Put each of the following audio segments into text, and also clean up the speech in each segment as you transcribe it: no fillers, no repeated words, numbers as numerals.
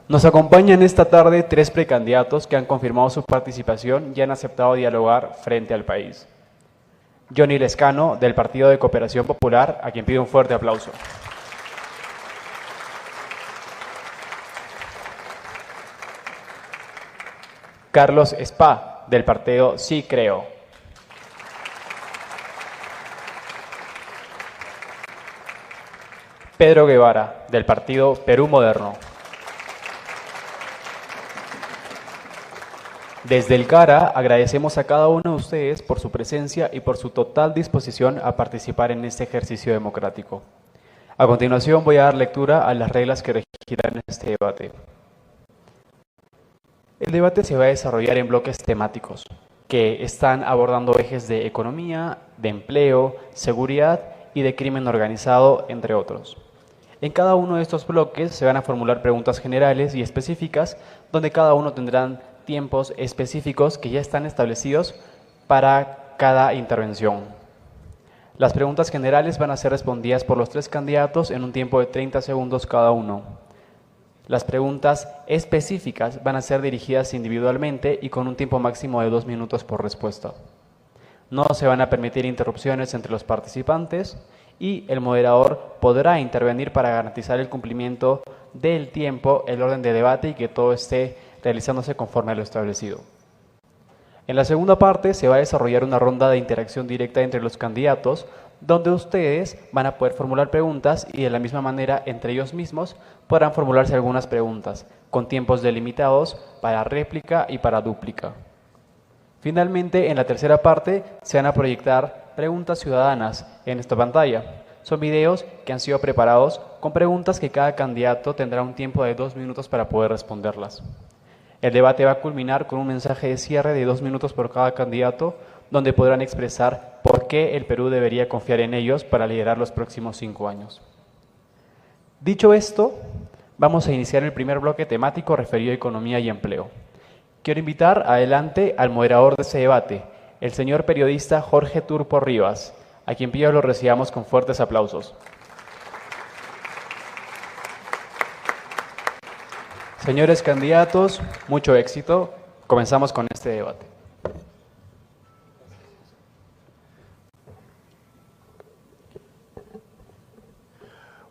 Nos acompañan esta tarde 3 precandidatos que han confirmado su participación y han aceptado dialogar frente al país. Johnny Lescano, del Partido de Cooperación Popular, a quien pido un fuerte aplauso. Carlos Spa, del partido Sí Creo. Pedro Guevara, del partido Perú Moderno. Desde el CARA agradecemos a cada uno de ustedes por su presencia y por su total disposición a participar en este ejercicio democrático. A continuación voy a dar lectura a las reglas que regirán este debate. El debate se va a desarrollar en bloques temáticos que están abordando ejes de economía, de empleo, seguridad y de crimen organizado, entre otros. En cada uno de estos bloques se van a formular preguntas generales y específicas, donde cada uno tendrán tiempos específicos que ya están establecidos para cada intervención. Las preguntas generales van a ser respondidas por los 3 candidatos en un tiempo de 30 segundos cada uno. Las preguntas específicas van a ser dirigidas individualmente y con un tiempo máximo de 2 minutos por respuesta. No se van a permitir interrupciones entre los participantes y el moderador podrá intervenir para garantizar el cumplimiento del tiempo, el orden de debate y que todo esté realizándose conforme a lo establecido. En la segunda parte se va a desarrollar una ronda de interacción directa entre los candidatos, donde ustedes van a poder formular preguntas y de la misma manera entre ellos mismos podrán formularse algunas preguntas, con tiempos delimitados para réplica y para dúplica. Finalmente, en la tercera parte se van a proyectar preguntas ciudadanas en esta pantalla. Son videos que han sido preparados con preguntas que cada candidato tendrá un tiempo de 2 minutos para poder responderlas. El debate va a culminar con un mensaje de cierre de 2 minutos por cada candidato, donde podrán expresar por qué el Perú debería confiar en ellos para liderar los próximos 5 años. Dicho esto, vamos a iniciar el primer bloque temático referido a economía y empleo. Quiero invitar adelante al moderador de ese debate, el señor periodista Jorge Turpo Rivas, a quien pido lo recibamos con fuertes aplausos. Señores candidatos, mucho éxito. Comenzamos con este debate.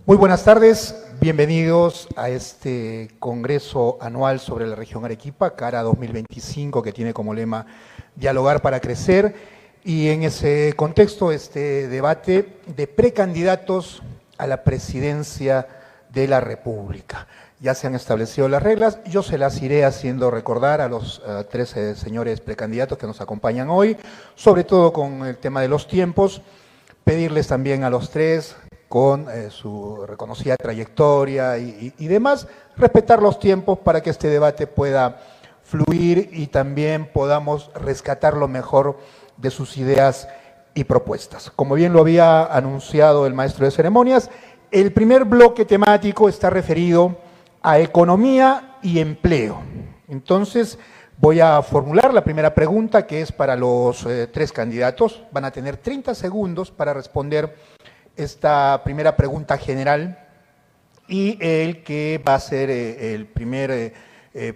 Muy buenas tardes, bienvenidos a este Congreso Anual sobre la región Arequipa, CARA 2025, que tiene como lema Dialogar para Crecer, y en ese contexto este debate de precandidatos a la presidencia de la República. Ya se han establecido las reglas, yo se las iré haciendo recordar a los 13 señores precandidatos que nos acompañan hoy, sobre todo con el tema de los tiempos, pedirles también a los 3, con su reconocida trayectoria y demás, respetar los tiempos para que este debate pueda fluir y también podamos rescatar lo mejor de sus ideas y propuestas. Como bien lo había anunciado el maestro de ceremonias, el primer bloque temático está referido a economía y empleo. Entonces, voy a formular la primera pregunta, que es para los 3 candidatos. Van a tener 30 segundos para responder esta primera pregunta general, y el que va a ser el primer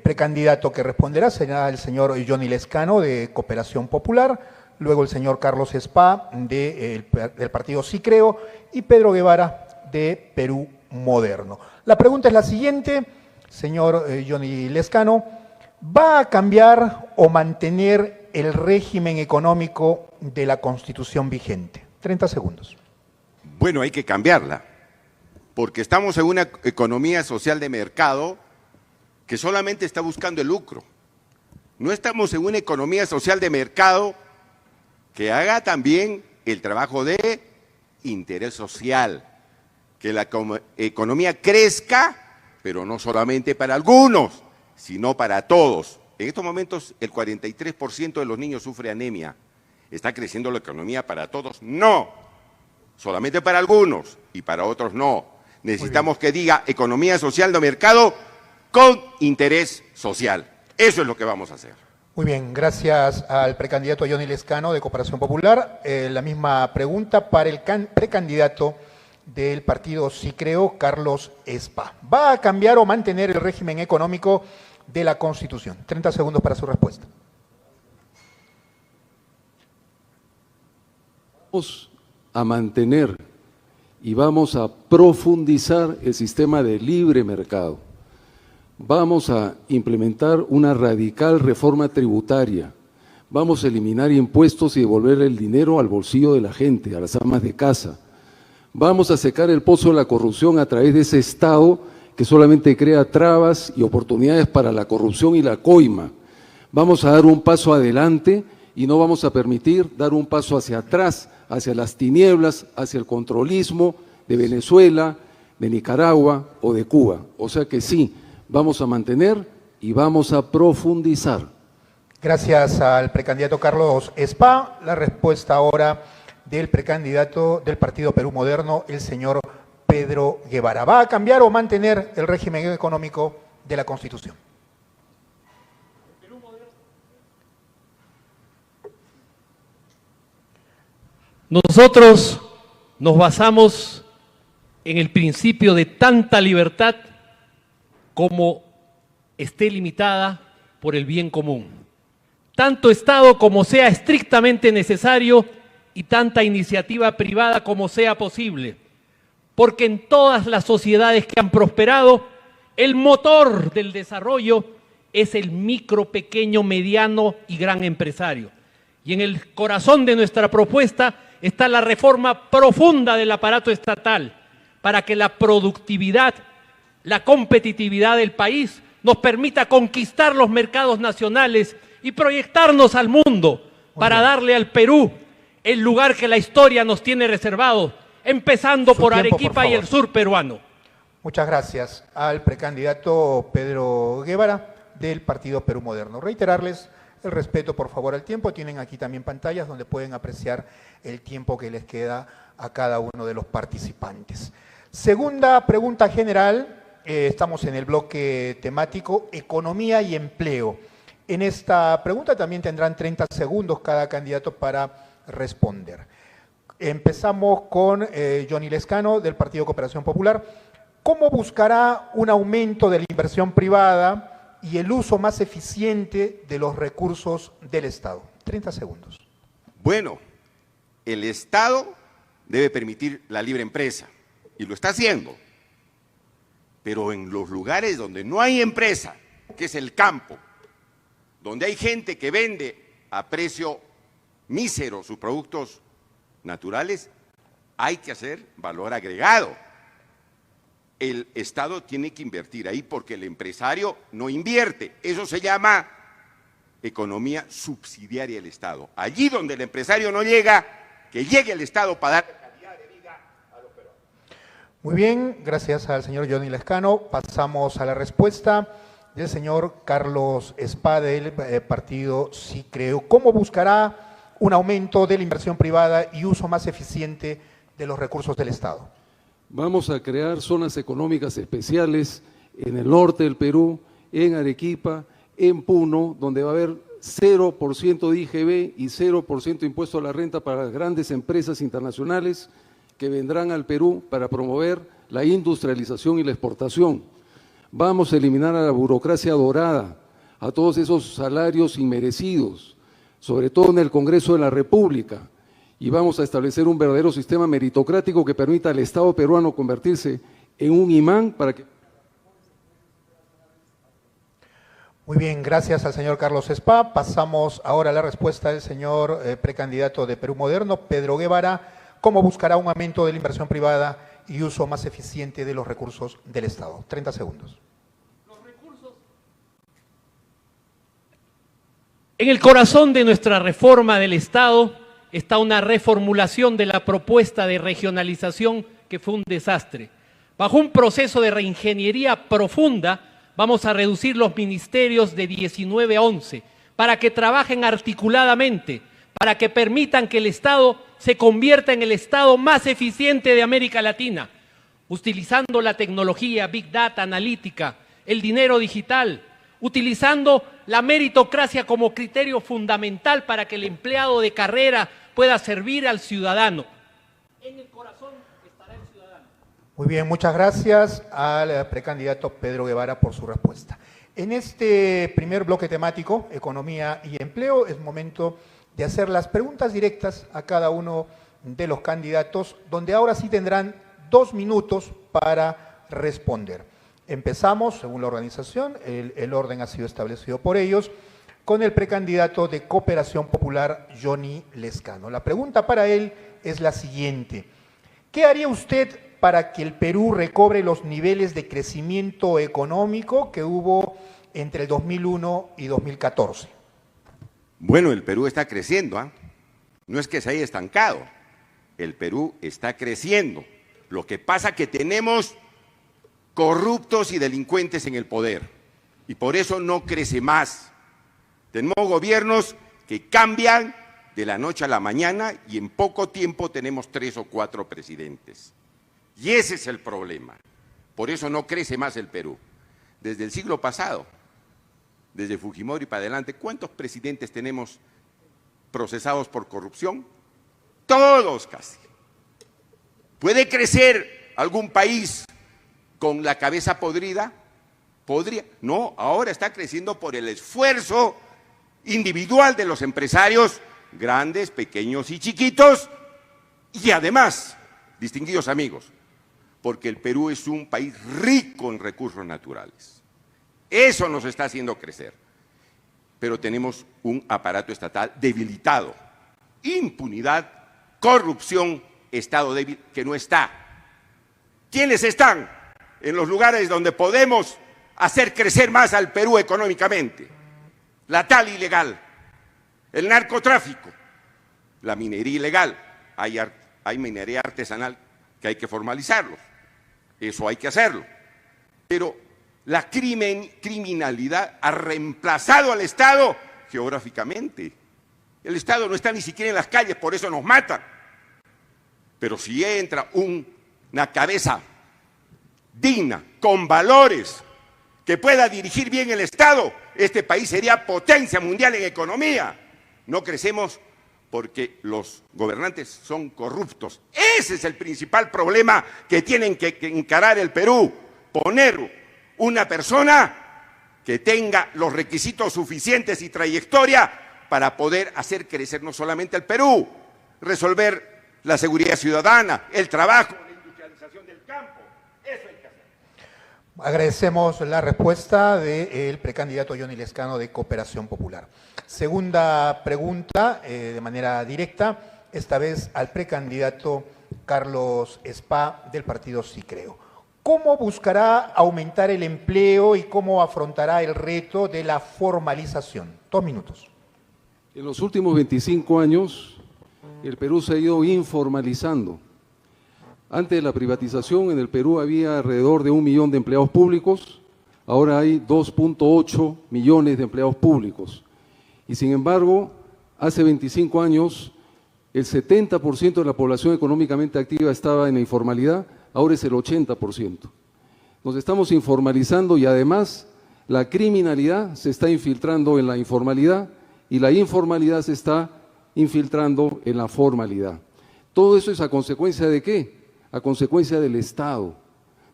precandidato que responderá será el señor Johnny Lescano, de Cooperación Popular, luego el señor Carlos Spa, del partido Sí Creo, y Pedro Guevara, de Perú Moderno. La pregunta es la siguiente, señor Johnny Lescano: ¿va a cambiar o mantener el régimen económico de la Constitución vigente? 30 segundos. Bueno, hay que cambiarla, porque estamos en una economía social de mercado que solamente está buscando el lucro. No estamos en una economía social de mercado que haga también el trabajo de interés social, que la economía crezca, pero no solamente para algunos, sino para todos. En estos momentos el 43% de los niños sufre anemia. ¿Está creciendo la economía para todos? No. Solamente para algunos y para otros no. Necesitamos que diga economía social de mercado con interés social. Eso es lo que vamos a hacer. Muy bien, gracias al precandidato Johnny Lescano, de Cooperación Popular. La misma pregunta para el precandidato del partido Sí Creo, Carlos Espa. ¿Va a cambiar o mantener el régimen económico de la Constitución? 30 segundos para su respuesta. Vamos a mantener y vamos a profundizar el sistema de libre mercado. Vamos a implementar una radical reforma tributaria. Vamos a eliminar impuestos y devolver el dinero al bolsillo de la gente, a las amas de casa. Vamos a secar el pozo de la corrupción a través de ese Estado que solamente crea trabas y oportunidades para la corrupción y la coima. Vamos a dar un paso adelante y no vamos a permitir dar un paso hacia atrás, hacia las tinieblas, hacia el controlismo de Venezuela, de Nicaragua o de Cuba. O sea que sí, vamos a mantener y vamos a profundizar. Gracias al precandidato Carlos Espa. La respuesta ahora del precandidato del Partido Perú Moderno, el señor Pedro Guevara. ¿Va a cambiar o mantener el régimen económico de la Constitución? Nosotros nos basamos en el principio de tanta libertad como esté limitada por el bien común. Tanto Estado como sea estrictamente necesario y tanta iniciativa privada como sea posible. Porque en todas las sociedades que han prosperado, el motor del desarrollo es el micro, pequeño, mediano y gran empresario. Y en el corazón de nuestra propuesta está la reforma profunda del aparato estatal para que la productividad, la competitividad del país nos permita conquistar los mercados nacionales y proyectarnos al mundo para darle al Perú el lugar que la historia nos tiene reservado, empezando por Arequipa y el sur peruano. Muchas gracias al precandidato Pedro Guevara del Partido Perú Moderno. Reiterarles el respeto, por favor, al tiempo. Tienen aquí también pantallas donde pueden apreciar el tiempo que les queda a cada uno de los participantes. Segunda pregunta general, estamos en el bloque temático Economía y Empleo. En esta pregunta también tendrán 30 segundos cada candidato para responder. Empezamos con Johnny Lescano del Partido Cooperación Popular. ¿Cómo buscará un aumento de la inversión privada y el uso más eficiente de los recursos del Estado? 30 segundos. Bueno, el Estado debe permitir la libre empresa, y lo está haciendo. Pero en los lugares donde no hay empresa, que es el campo, donde hay gente que vende a precio mísero sus productos naturales, hay que hacer valor agregado. El Estado tiene que invertir ahí porque el empresario no invierte. Eso se llama economía subsidiaria del Estado. Allí donde el empresario no llega, que llegue el Estado para dar calidad de vida a los peruanos. Muy bien, gracias al señor Johnny Lescano. Pasamos a la respuesta del señor Carlos Espa del Partido Sí Creo. ¿Cómo buscará un aumento de la inversión privada y uso más eficiente de los recursos del Estado? Vamos a crear zonas económicas especiales en el norte del Perú, en Arequipa, en Puno, donde va a haber 0% de IGB y 0% de impuesto a la renta para las grandes empresas internacionales que vendrán al Perú para promover la industrialización y la exportación. Vamos a eliminar a la burocracia dorada, a todos esos salarios inmerecidos, sobre todo en el Congreso de la República, y vamos a establecer un verdadero sistema meritocrático que permita al Estado peruano convertirse en un imán para que... Muy bien, gracias al señor Carlos Espa. Pasamos ahora a la respuesta del señor precandidato de Perú Moderno, Pedro Guevara. ¿Cómo buscará un aumento de la inversión privada y uso más eficiente de los recursos del Estado? 30 segundos. En el corazón de nuestra reforma del Estado está una reformulación de la propuesta de regionalización que fue un desastre. Bajo un proceso de reingeniería profunda, vamos a reducir los ministerios de 19 a 11 para que trabajen articuladamente, para que permitan que el Estado se convierta en el Estado más eficiente de América Latina, utilizando la tecnología, Big Data, analítica, el dinero digital, utilizando la meritocracia como criterio fundamental para que el empleado de carrera pueda servir al ciudadano. En el corazón estará el ciudadano. Muy bien, muchas gracias al precandidato Pedro Guevara por su respuesta. En este primer bloque temático, Economía y Empleo, es momento de hacer las preguntas directas a cada uno de los candidatos, donde ahora sí tendrán 2 minutos para responder. Empezamos, según la organización, el orden ha sido establecido por ellos, con el precandidato de Cooperación Popular, Johnny Lezcano. La pregunta para él es la siguiente: ¿qué haría usted para que el Perú recobre los niveles de crecimiento económico que hubo entre el 2001 y 2014? Bueno, el Perú está creciendo, ¿eh? No es que se haya estancado, el Perú está creciendo. Lo que pasa es que tenemos corruptos y delincuentes en el poder y por eso no crece más. Tenemos gobiernos que cambian de la noche a la mañana y en poco tiempo tenemos 3 o 4 presidentes. Y ese es el problema. Por eso no crece más el Perú. Desde el siglo pasado, desde Fujimori para adelante, ¿cuántos presidentes tenemos procesados por corrupción? Todos casi. ¿Puede crecer algún país con la cabeza podrida? ¿Podría? No, ahora está creciendo por el esfuerzo individual de los empresarios, grandes, pequeños y chiquitos, y además, distinguidos amigos, porque el Perú es un país rico en recursos naturales. Eso nos está haciendo crecer. Pero tenemos un aparato estatal debilitado. Impunidad, corrupción, Estado débil que no está. ¿Quiénes están en los lugares donde podemos hacer crecer más al Perú económicamente? La tal ilegal, el narcotráfico, la minería ilegal. Hay minería artesanal que hay que formalizarlo. Eso hay que hacerlo. Pero la criminalidad ha reemplazado al Estado geográficamente. El Estado no está ni siquiera en las calles, por eso nos matan. Pero si entra una cabeza digna, con valores, que pueda dirigir bien el Estado, este país sería potencia mundial en economía. No crecemos porque los gobernantes son corruptos. Ese es el principal problema que tienen que encarar el Perú. Poner una persona que tenga los requisitos suficientes y trayectoria para poder hacer crecer no solamente al Perú, resolver la seguridad ciudadana, el trabajo, la industrialización del campo. Eso hay que hacer. Agradecemos la respuesta del precandidato Johnny Lezcano de Cooperación Popular. Segunda pregunta, de manera directa, esta vez al precandidato Carlos Spa del partido Sí Creo. ¿Cómo buscará aumentar el empleo y cómo afrontará el reto de la formalización? 2 minutos. En los últimos 25 años, el Perú se ha ido informalizando. Antes de la privatización, en el Perú había alrededor de 1 millón de empleados públicos, ahora hay 2.8 millones de empleados públicos. Y sin embargo, hace 25 años, el 70% de la población económicamente activa estaba en la informalidad, ahora es el 80%. Nos estamos informalizando y además la criminalidad se está infiltrando en la informalidad y la informalidad se está infiltrando en la formalidad. Todo eso es a consecuencia ¿de qué? A consecuencia del Estado,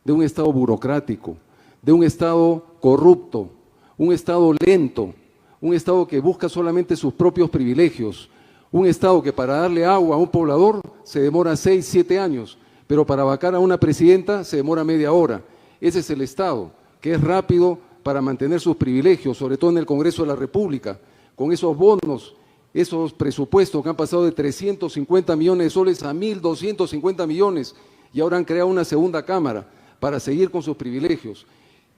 de un Estado burocrático, de un Estado corrupto, un Estado lento, un Estado que busca solamente sus propios privilegios, un Estado que para darle agua a un poblador se demora 6, 7 años, pero para vacar a una presidenta se demora media hora. Ese es el Estado, que es rápido para mantener sus privilegios, sobre todo en el Congreso de la República, con esos bonos, esos presupuestos que han pasado de 350 millones de soles a 1.250 millones y ahora han creado una segunda cámara para seguir con sus privilegios.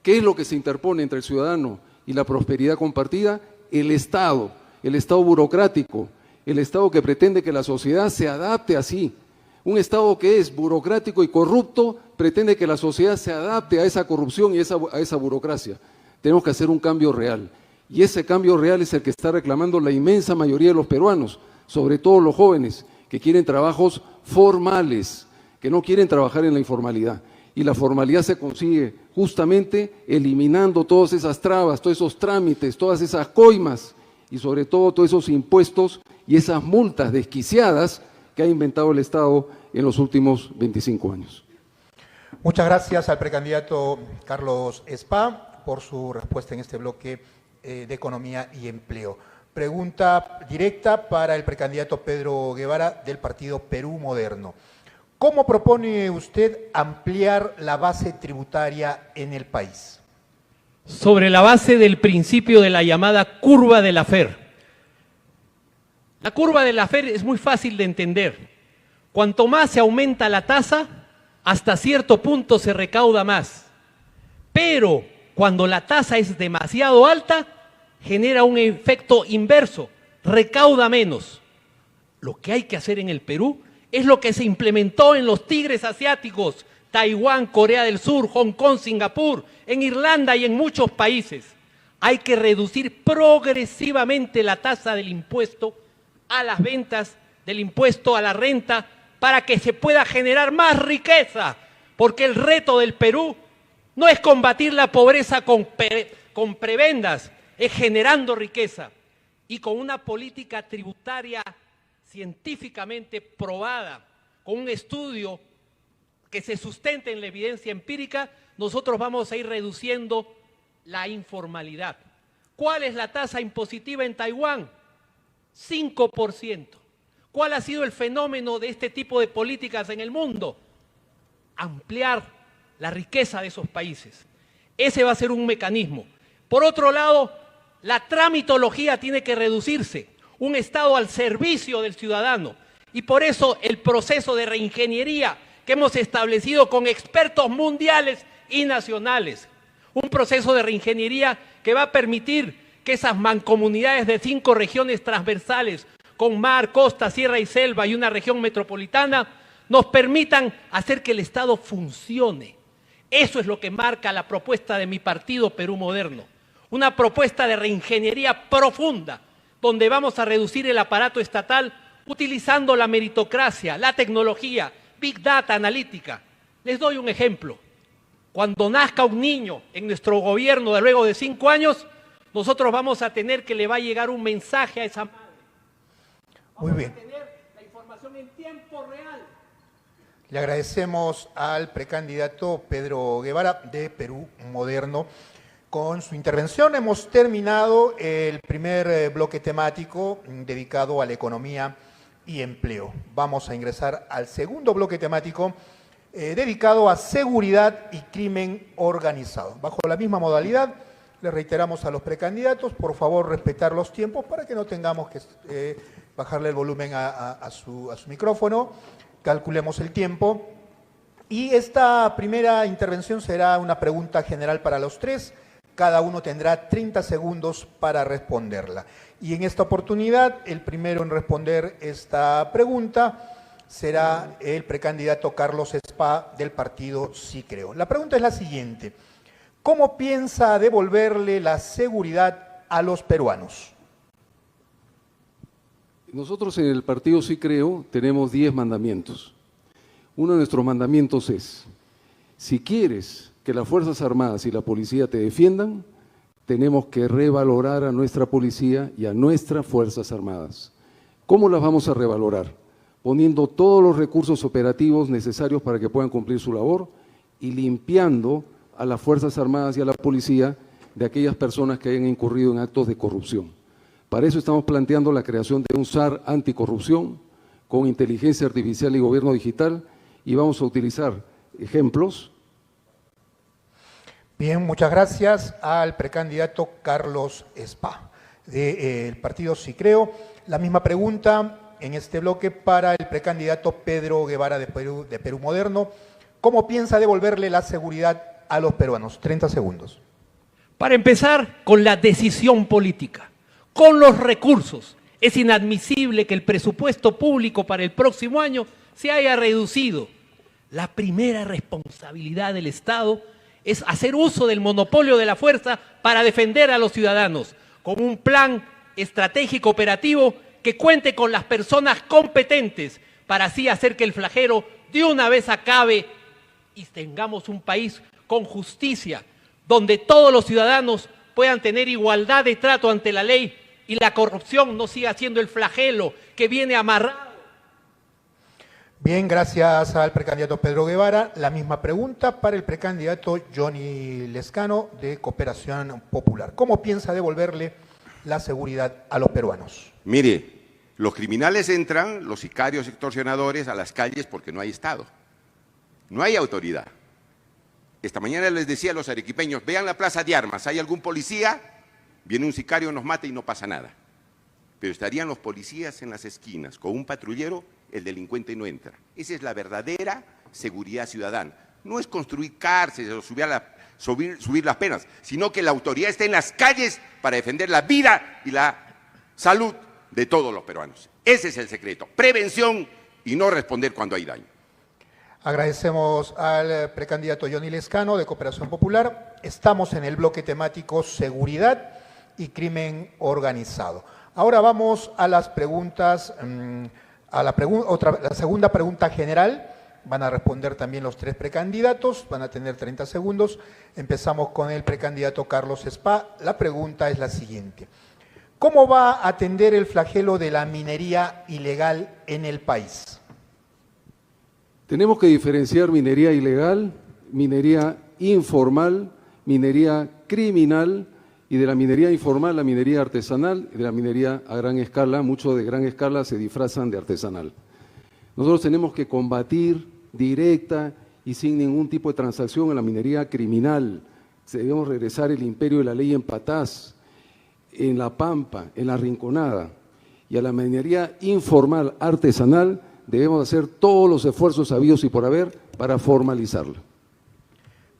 ¿Qué es lo que se interpone entre el ciudadano y la prosperidad compartida? El Estado burocrático, el Estado que pretende que la sociedad se adapte así. Un Estado que es burocrático y corrupto pretende que la sociedad se adapte a esa corrupción y a esa burocracia. Tenemos que hacer un cambio real. Y ese cambio real es el que está reclamando la inmensa mayoría de los peruanos, sobre todo los jóvenes, que quieren trabajos formales, que no quieren trabajar en la informalidad. Y la formalidad se consigue justamente eliminando todas esas trabas, todos esos trámites, todas esas coimas y sobre todo todos esos impuestos y esas multas desquiciadas que ha inventado el Estado en los últimos 25 años. Muchas gracias al precandidato Carlos Spa por su respuesta en este bloque de Economía y Empleo. Pregunta directa para el precandidato Pedro Guevara del partido Perú Moderno. ¿Cómo propone usted ampliar la base tributaria en el país? Sobre la base del principio de la llamada curva de Laffer. La curva de Laffer es muy fácil de entender. Cuanto más se aumenta la tasa, hasta cierto punto se recauda más. Pero cuando la tasa es demasiado alta, genera un efecto inverso, recauda menos. Lo que hay que hacer en el Perú es lo que se implementó en los tigres asiáticos, Taiwán, Corea del Sur, Hong Kong, Singapur, en Irlanda y en muchos países. Hay que reducir progresivamente la tasa del impuesto a las ventas, del impuesto a la renta, para que se pueda generar más riqueza, porque el reto del Perú no es combatir la pobreza con prebendas, es generando riqueza y con una política tributaria científicamente probada, con un estudio que se sustente en la evidencia empírica, nosotros vamos a ir reduciendo la informalidad. ¿Cuál es la tasa impositiva en Taiwán? 5%. ¿Cuál ha sido el fenómeno de este tipo de políticas en el mundo? Ampliar la riqueza de esos países. Ese va a ser un mecanismo. Por otro lado, la tramitología tiene que reducirse, un Estado al servicio del ciudadano. Y por eso el proceso de reingeniería que hemos establecido con expertos mundiales y nacionales. Un proceso de reingeniería que va a permitir que esas mancomunidades de 5 regiones transversales, con mar, costa, sierra y selva y una región metropolitana, nos permitan hacer que el Estado funcione. Eso es lo que marca la propuesta de mi partido Perú Moderno. Una propuesta de reingeniería profunda, donde vamos a reducir el aparato estatal utilizando la meritocracia, la tecnología, Big Data, analítica. Les doy un ejemplo. Cuando nazca un niño en nuestro gobierno luego de 5 años, nosotros vamos a tener que le va a llegar un mensaje a esa madre. Muy bien. Vamos a tener la información en tiempo real. Le agradecemos al precandidato Pedro Guevara de Perú Moderno. Con su intervención hemos terminado el primer bloque temático dedicado a la economía y empleo. Vamos a ingresar al segundo bloque temático dedicado a seguridad y crimen organizado. Bajo la misma modalidad, le reiteramos a los precandidatos, por favor, respetar los tiempos para que no tengamos que bajarle el volumen a su micrófono. Calculemos el tiempo. Y esta primera intervención será una pregunta general para los tres. Cada uno tendrá 30 segundos para responderla. Y en esta oportunidad, el primero en responder esta pregunta será el precandidato Carlos Spa del partido Sí Creo. La pregunta es la siguiente. ¿Cómo piensa devolverle la seguridad a los peruanos? Nosotros en el partido Sí Creo tenemos 10 mandamientos. Uno de nuestros mandamientos es, si quieres que las Fuerzas Armadas y la policía te defiendan, tenemos que revalorar a nuestra policía y a nuestras Fuerzas Armadas. ¿Cómo las vamos a revalorar? Poniendo todos los recursos operativos necesarios para que puedan cumplir su labor y limpiando a las Fuerzas Armadas y a la policía de aquellas personas que hayan incurrido en actos de corrupción. Para eso estamos planteando la creación de un SAR anticorrupción con inteligencia artificial y gobierno digital y vamos a utilizar ejemplos. Bien, muchas gracias al precandidato Carlos Spa del partido Sí Creo. La misma pregunta en este bloque para el precandidato Pedro Guevara de Perú Moderno. ¿Cómo piensa devolverle la seguridad a los peruanos? 30 segundos. Para empezar, con la decisión política, con los recursos. Es inadmisible que el presupuesto público para el próximo año se haya reducido. La primera responsabilidad del Estado es hacer uso del monopolio de la fuerza para defender a los ciudadanos, con un plan estratégico operativo que cuente con las personas competentes para así hacer que el flagelo de una vez acabe y tengamos un país con justicia, donde todos los ciudadanos puedan tener igualdad de trato ante la ley y la corrupción no siga siendo el flagelo que viene amarrado. Bien, gracias al precandidato Pedro Guevara. La misma pregunta para el precandidato Johnny Lezcano de Cooperación Popular. ¿Cómo piensa devolverle la seguridad a los peruanos? Mire, los criminales entran, los sicarios extorsionadores, a las calles porque no hay Estado, no hay autoridad. Esta mañana les decía a los arequipeños, vean la plaza de armas, ¿hay algún policía? Viene un sicario, nos mata y no pasa nada. Pero estarían los policías en las esquinas, con un patrullero, el delincuente no entra. Esa es la verdadera seguridad ciudadana. No es construir cárceles o subir las penas, sino que la autoridad esté en las calles para defender la vida y la salud de todos los peruanos. Ese es el secreto, prevención y no responder cuando hay daño. Agradecemos al precandidato Johnny Lezcano de Cooperación Popular. Estamos en el bloque temático Seguridad y Crimen Organizado. Ahora vamos a las preguntas, la segunda pregunta general. Van a responder también los tres precandidatos, van a tener 30 segundos. Empezamos con el precandidato Carlos Spa. La pregunta es la siguiente. ¿Cómo va a atender el flagelo de la minería ilegal en el país? Tenemos que diferenciar minería ilegal, minería informal, minería criminal, y de la minería informal, la minería artesanal, y de la minería a gran escala. Mucho de gran escala se disfrazan de artesanal. Nosotros tenemos que combatir directa y sin ningún tipo de transacción a la minería criminal. Debemos regresar el imperio de la ley en Patás, en La Pampa, en La Rinconada. Y a la minería informal, artesanal, debemos hacer todos los esfuerzos habidos y por haber para formalizarla.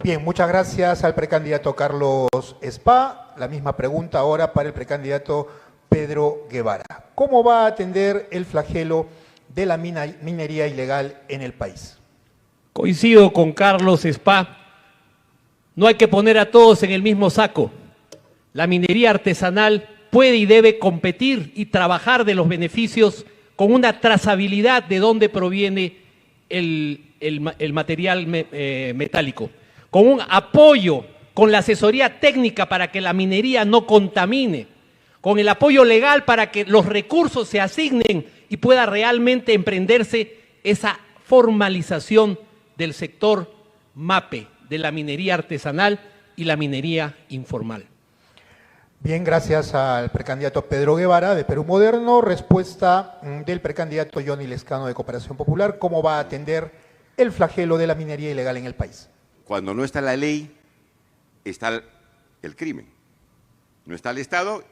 Bien, muchas gracias al precandidato Carlos Spa. La misma pregunta ahora para el precandidato Pedro Guevara. ¿Cómo va a atender el flagelo de la minería ilegal en el país? Coincido con Carlos Spa. No hay que poner a todos en el mismo saco. La minería artesanal puede y debe competir y trabajar de los beneficios con una trazabilidad de dónde proviene el material metálico, con un apoyo, con la asesoría técnica para que la minería no contamine, con el apoyo legal para que los recursos se asignen y pueda realmente emprenderse esa formalización del sector MAPE, de la minería artesanal y la minería informal. Bien, gracias al precandidato Pedro Guevara de Perú Moderno. Respuesta del precandidato Johnny Lezcano de Cooperación Popular. ¿Cómo va a atender el flagelo de la minería ilegal en el país? Cuando no está la ley, está el crimen. No está el Estado,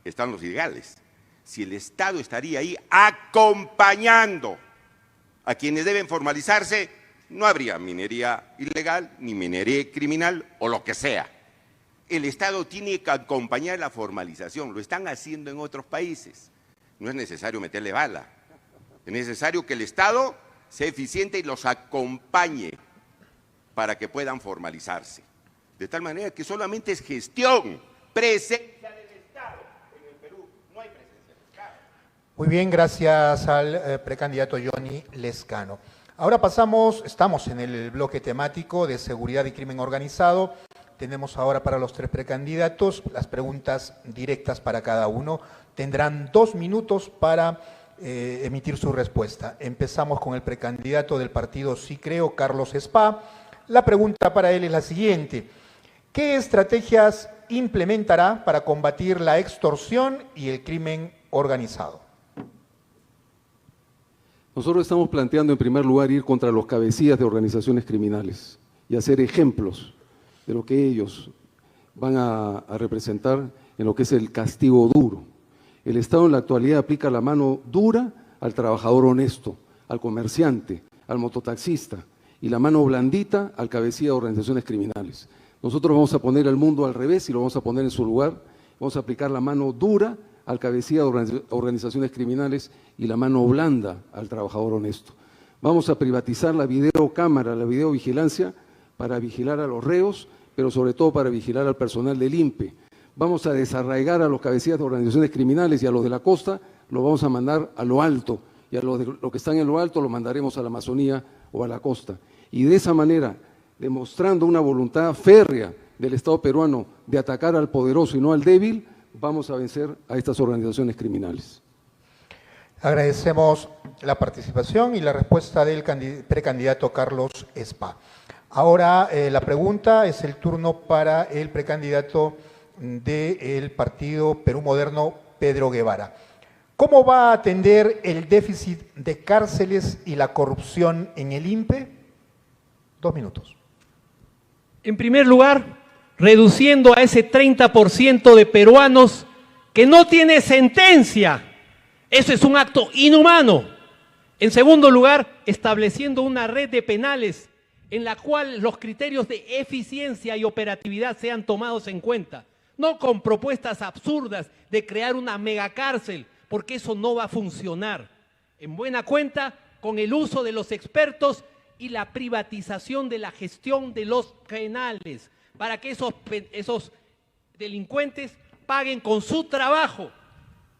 están los ilegales. Si el Estado estaría ahí acompañando a quienes deben formalizarse, no habría minería ilegal, ni minería criminal o lo que sea. El Estado tiene que acompañar la formalización, lo están haciendo en otros países. No es necesario meterle bala, es necesario que el Estado sea eficiente y los acompañe para que puedan formalizarse. De tal manera que solamente es gestión, presencia del Estado. En el Perú no hay presencia del Estado. Muy bien, gracias al precandidato Johnny Lezcano. Ahora estamos en el bloque temático de seguridad y crimen organizado. Tenemos ahora para los tres precandidatos las preguntas directas para cada uno. Tendrán 2 minutos para emitir su respuesta. Empezamos con el precandidato del partido Sí Creo, Carlos Spa. La pregunta para él es la siguiente. ¿Qué estrategias implementará para combatir la extorsión y el crimen organizado? Nosotros estamos planteando en primer lugar ir contra los cabecillas de organizaciones criminales y hacer ejemplos de lo que ellos van a representar en lo que es el castigo duro. El Estado en la actualidad aplica la mano dura al trabajador honesto, al comerciante, al mototaxista, y la mano blandita al cabecilla de organizaciones criminales. Nosotros vamos a poner al mundo al revés y lo vamos a poner en su lugar. Vamos a aplicar la mano dura al cabecilla de organizaciones criminales y la mano blanda al trabajador honesto. Vamos a privatizar la videocámara, la videovigilancia, para vigilar a los reos, pero sobre todo para vigilar al personal del INPE. Vamos a desarraigar a los cabecillas de organizaciones criminales y a los de la costa, los vamos a mandar a lo alto, y a los que están en lo alto los mandaremos a la Amazonía o a la costa. Y de esa manera, demostrando una voluntad férrea del Estado peruano de atacar al poderoso y no al débil, vamos a vencer a estas organizaciones criminales. Agradecemos la participación y la respuesta del precandidato Carlos Spa. Ahora la pregunta es el turno para el precandidato del partido Perú Moderno, Pedro Guevara. ¿Cómo va a atender el déficit de cárceles y la corrupción en el INPE? 2 minutos. En primer lugar, reduciendo a ese 30% de peruanos que no tiene sentencia. Eso es un acto inhumano. En segundo lugar, estableciendo una red de penales en la cual los criterios de eficiencia y operatividad sean tomados en cuenta. No con propuestas absurdas de crear una megacárcel, porque eso no va a funcionar. En buena cuenta, con el uso de los expertos y la privatización de la gestión de los penales, para que esos delincuentes paguen con su trabajo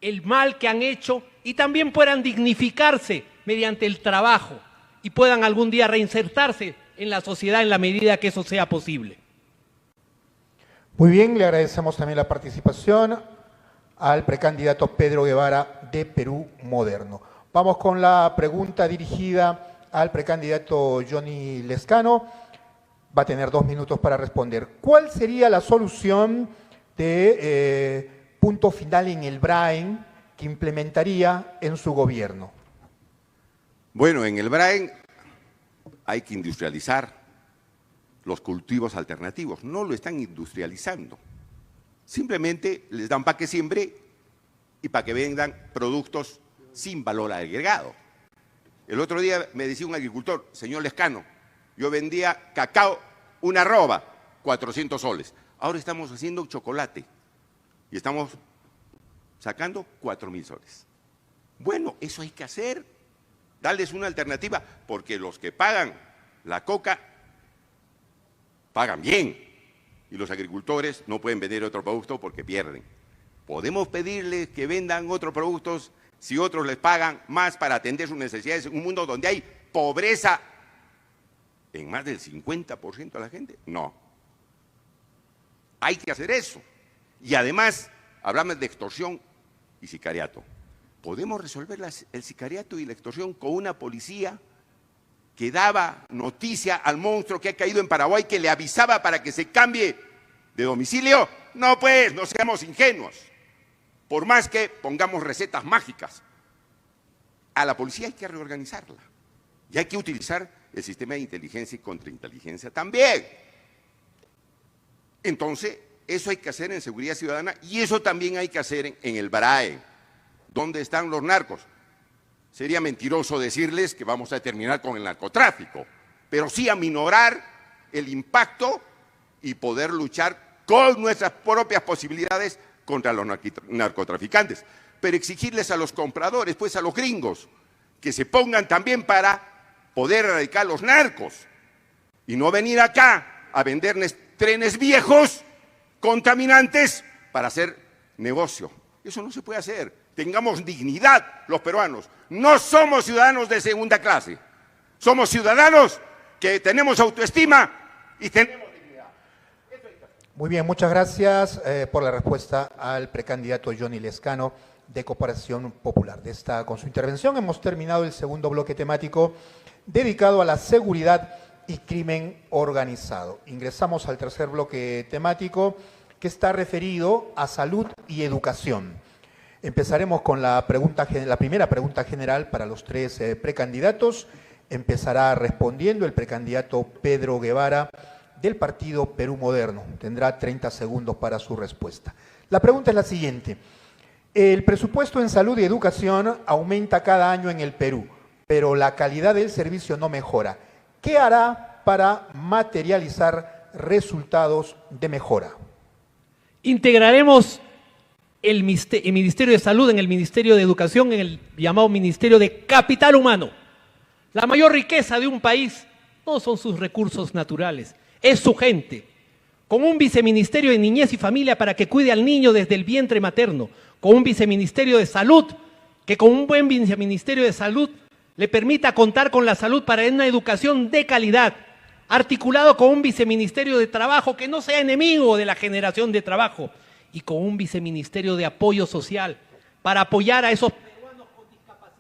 el mal que han hecho y también puedan dignificarse mediante el trabajo y puedan algún día reinsertarse en la sociedad en la medida que eso sea posible. Muy bien, le agradecemos también la participación al precandidato Pedro Guevara de Perú Moderno. Vamos con la pregunta dirigida al precandidato Johnny Lescano. Va a tener 2 minutos para responder. ¿Cuál sería la solución de punto final en el Brain que implementaría en su gobierno? Bueno, en el Brain hay que industrializar los cultivos alternativos. No lo están industrializando. Simplemente les dan para que siembre y para que vendan productos sin valor agregado. El otro día me decía un agricultor, señor Lescano, yo vendía cacao, una arroba, 400 soles. Ahora estamos haciendo chocolate y estamos sacando 4.000 soles. Bueno, eso hay que hacer, darles una alternativa, porque los que pagan la coca pagan bien y los agricultores no pueden vender otro producto porque pierden. Podemos pedirles que vendan otros productos si otros les pagan más para atender sus necesidades en un mundo donde hay pobreza en más del 50% de la gente. No. Hay que hacer eso. Y además, hablamos de extorsión y sicariato. Podemos resolver el sicariato y la extorsión con una policía que daba noticia al monstruo que ha caído en Paraguay, que le avisaba para que se cambie de domicilio. No, pues, no seamos ingenuos. Por más que pongamos recetas mágicas, a la policía hay que reorganizarla. Y hay que utilizar el sistema de inteligencia y contrainteligencia también. Entonces, eso hay que hacer en seguridad ciudadana y eso también hay que hacer en el BRAE. ¿Dónde están los narcos? Sería mentiroso decirles que vamos a terminar con el narcotráfico, pero sí aminorar el impacto y poder luchar con nuestras propias posibilidades contra los narcotraficantes. Pero exigirles a los compradores, pues a los gringos, que se pongan también para poder erradicar los narcos y no venir acá a vendernos trenes viejos, contaminantes, para hacer negocio. Eso no se puede hacer. Tengamos dignidad los peruanos. No somos ciudadanos de segunda clase. Somos ciudadanos que tenemos autoestima y tenemos dignidad. Muy bien, muchas gracias por la respuesta al precandidato Johnny Lescano de Cooperación Popular. Con su intervención hemos terminado el segundo bloque temático dedicado a la seguridad y crimen organizado. Ingresamos al tercer bloque temático que está referido a salud y educación. Empezaremos con la primera pregunta general para los 3 precandidatos. Empezará respondiendo el precandidato Pedro Guevara del partido Perú Moderno. Tendrá 30 segundos para su respuesta. La pregunta es la siguiente. El presupuesto en salud y educación aumenta cada año en el Perú, pero la calidad del servicio no mejora. ¿Qué hará para materializar resultados de mejora? Integraremos el Ministerio de Salud en el Ministerio de Educación, en el llamado Ministerio de Capital Humano. La mayor riqueza de un país no son sus recursos naturales, es su gente. Con un viceministerio de Niñez y Familia para que cuide al niño desde el vientre materno, con un viceministerio de Salud, que con un buen viceministerio de Salud le permita contar con la salud para una educación de calidad, articulado con un viceministerio de Trabajo que no sea enemigo de la generación de trabajo y con un viceministerio de Apoyo Social para apoyar a esos peruanos con discapacidad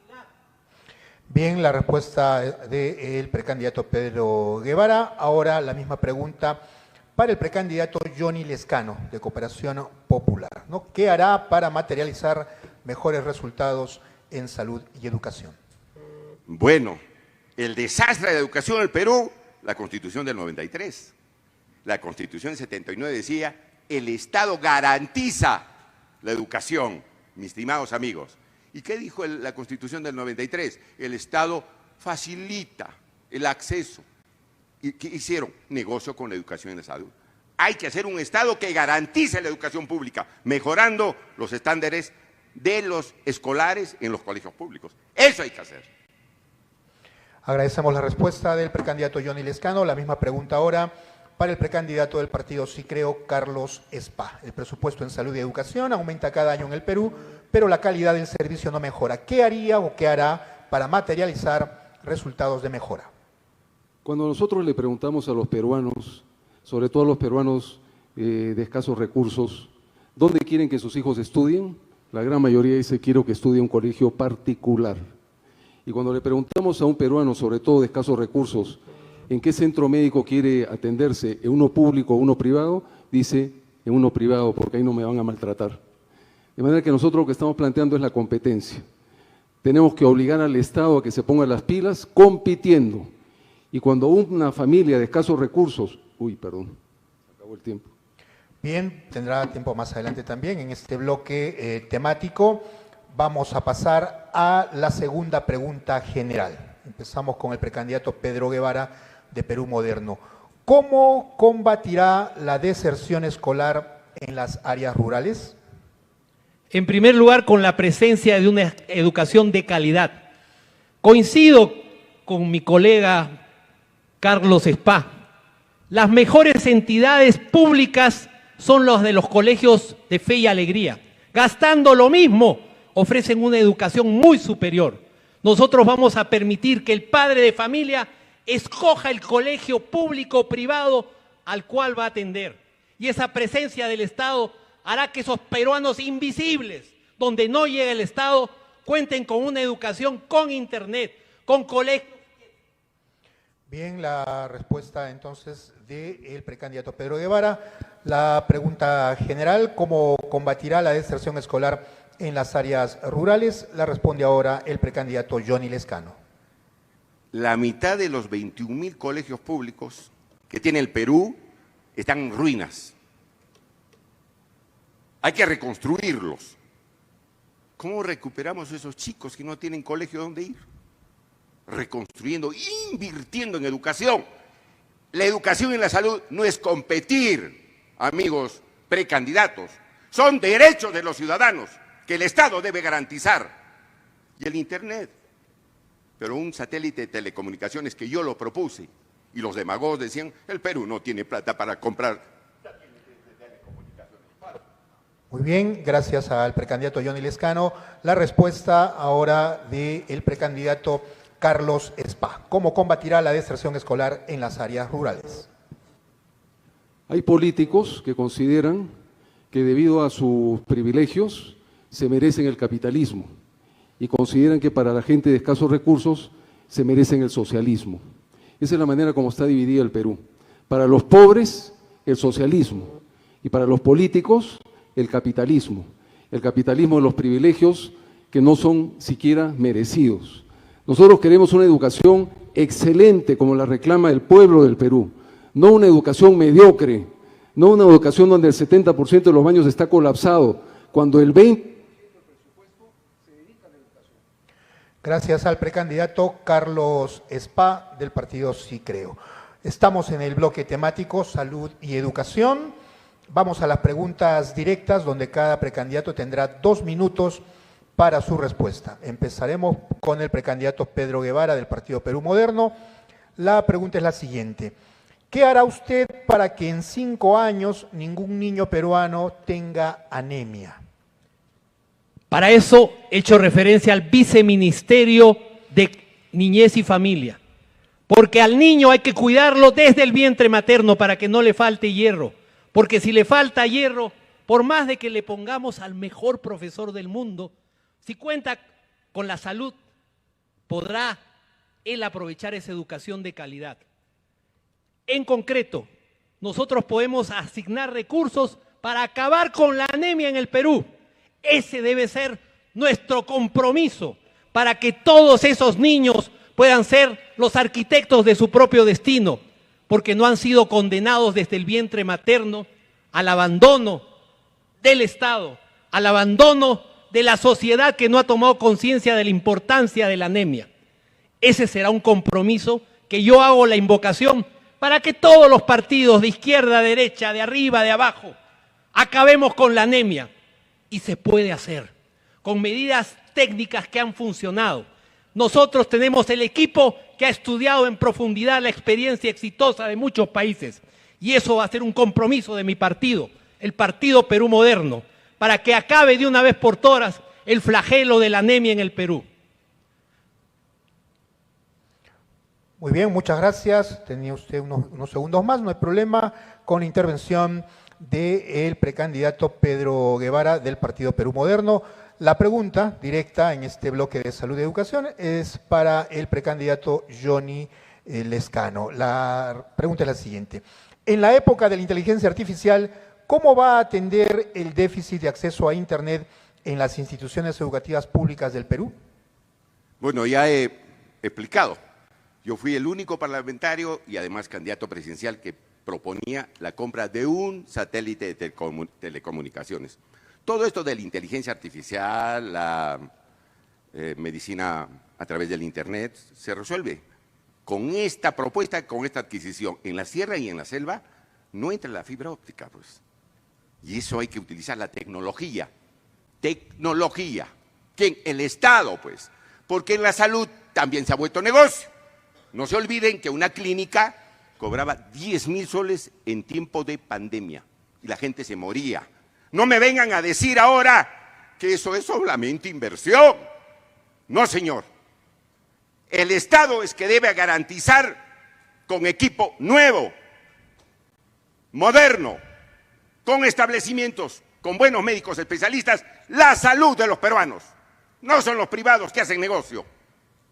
Bien, la respuesta del precandidato Pedro Guevara. Ahora la misma pregunta para el precandidato Johnny Lescano, de Cooperación Popular, ¿no? ¿Qué hará para materializar mejores resultados en salud y educación? Bueno, el desastre de la educación en el Perú, la Constitución del 93. La Constitución del 79 decía, el Estado garantiza la educación, mis estimados amigos. ¿Y qué dijo la Constitución del 93? El Estado facilita el acceso. ¿Y qué hicieron? Negocio con la educación y la salud. Hay que hacer un Estado que garantice la educación pública, mejorando los estándares de los escolares en los colegios públicos. Eso hay que hacer. Agradecemos la respuesta del precandidato Johnny Lescano. La misma pregunta ahora para el precandidato del partido Sí Creo, Carlos Spa. El presupuesto en salud y educación aumenta cada año en el Perú, pero la calidad del servicio no mejora. ¿Qué haría o qué hará para materializar resultados de mejora? Cuando nosotros le preguntamos a los peruanos, sobre todo a los peruanos de escasos recursos, ¿dónde quieren que sus hijos estudien? La gran mayoría dice, quiero que estudie en un colegio particular. Y cuando le preguntamos a un peruano, sobre todo de escasos recursos, ¿en qué centro médico quiere atenderse? ¿En uno público o uno privado? Dice, en uno privado, porque ahí no me van a maltratar. De manera que nosotros lo que estamos planteando es la competencia. Tenemos que obligar al Estado a que se ponga las pilas compitiendo. Y cuando una familia de escasos recursos… acabó el tiempo. Bien, tendrá tiempo más adelante también en este bloque temático. Vamos a pasar a la segunda pregunta general. Empezamos con el precandidato Pedro Guevara de Perú Moderno. ¿Cómo combatirá la deserción escolar en las áreas rurales? En primer lugar, con la presencia de una educación de calidad. Coincido con mi colega Carlos Spa. Las mejores entidades públicas son las de los colegios de Fe y Alegría. Gastando lo mismo, ofrecen una educación muy superior. Nosotros vamos a permitir que el padre de familia escoja el colegio público o privado al cual va a atender. Y esa presencia del Estado hará que esos peruanos invisibles, donde no llega el Estado, cuenten con una educación con internet, con colegios. Bien, la respuesta entonces del precandidato Pedro Guevara. La pregunta general, ¿cómo combatirá la deserción escolar en las áreas rurales? La responde ahora el precandidato Johnny Lescano. La mitad de los 21.000 colegios públicos que tiene el Perú están en ruinas. Hay que reconstruirlos. ¿Cómo recuperamos a esos chicos que no tienen colegio donde ir? Reconstruyendo, invirtiendo en educación. La educación y la salud no es competir, amigos precandidatos. Son derechos de los ciudadanos que el Estado debe garantizar. Y el Internet. Pero un satélite de telecomunicaciones que yo lo propuse y los demagogos decían, el Perú no tiene plata para comprar. Muy bien, gracias al precandidato Johnny Lescano. La respuesta ahora del precandidato Carlos Spa. ¿Cómo combatirá la deserción escolar en las áreas rurales? Hay políticos que consideran que debido a sus privilegios se merecen el capitalismo y consideran que para la gente de escasos recursos se merecen el socialismo. Esa es la manera como está dividido el Perú. Para los pobres, el socialismo, y para los políticos, el capitalismo. El capitalismo de los privilegios que no son siquiera merecidos. Nosotros queremos una educación excelente como la reclama el pueblo del Perú, no una educación mediocre, no una educación donde el 70% de los baños está colapsado, cuando el 20%… Gracias al precandidato Carlos Spa del partido Sí Creo. Estamos en el bloque temático Salud y Educación. Vamos a las preguntas directas, donde cada precandidato tendrá 2 minutos para su respuesta. Empezaremos con el precandidato Pedro Guevara del partido Perú Moderno. La pregunta es la siguiente. ¿Qué hará usted para que en 5 años ningún niño peruano tenga anemia? Para eso he hecho referencia al Viceministerio de Niñez y Familia, porque al niño hay que cuidarlo desde el vientre materno para que no le falte hierro, porque si le falta hierro, por más de que le pongamos al mejor profesor del mundo, si cuenta con la salud podrá él aprovechar esa educación de calidad. En concreto, nosotros podemos asignar recursos para acabar con la anemia en el Perú. Ese debe ser nuestro compromiso para que todos esos niños puedan ser los arquitectos de su propio destino, porque no han sido condenados desde el vientre materno al abandono del Estado, al abandono de la sociedad que no ha tomado conciencia de la importancia de la anemia. Ese será un compromiso que yo hago la invocación para que todos los partidos de izquierda, derecha, de arriba, de abajo, acabemos con la anemia. Y se puede hacer con medidas técnicas que han funcionado. Nosotros tenemos el equipo que ha estudiado en profundidad la experiencia exitosa de muchos países. Y eso va a ser un compromiso de mi partido, el Partido Perú Moderno, para que acabe de una vez por todas el flagelo de la anemia en el Perú. Muy bien, muchas gracias. Tenía usted unos segundos más, no hay problema, con la intervención del precandidato Pedro Guevara del Partido Perú Moderno. La pregunta directa en este bloque de salud y educación es para el precandidato Johnny Lezcano. La pregunta es la siguiente. En la época de la inteligencia artificial, ¿cómo va a atender el déficit de acceso a Internet en las instituciones educativas públicas del Perú? Bueno, ya he explicado. Yo fui el único parlamentario y además candidato presidencial que proponía la compra de un satélite de telecomunicaciones. Todo esto de la inteligencia artificial, la medicina a través del Internet, se resuelve con esta propuesta, con esta adquisición. En la sierra y en la selva no entra la fibra óptica, pues. Y eso hay que utilizar la tecnología. Tecnología. ¿Quién? El Estado, pues. Porque en la salud también se ha vuelto negocio. No se olviden que una clínica cobraba 10.000 soles en tiempo de pandemia y la gente se moría. No me vengan a decir ahora que eso es solamente inversión. No, señor. El Estado es que debe garantizar con equipo nuevo, moderno, con establecimientos, con buenos médicos especialistas, la salud de los peruanos. No son los privados que hacen negocio.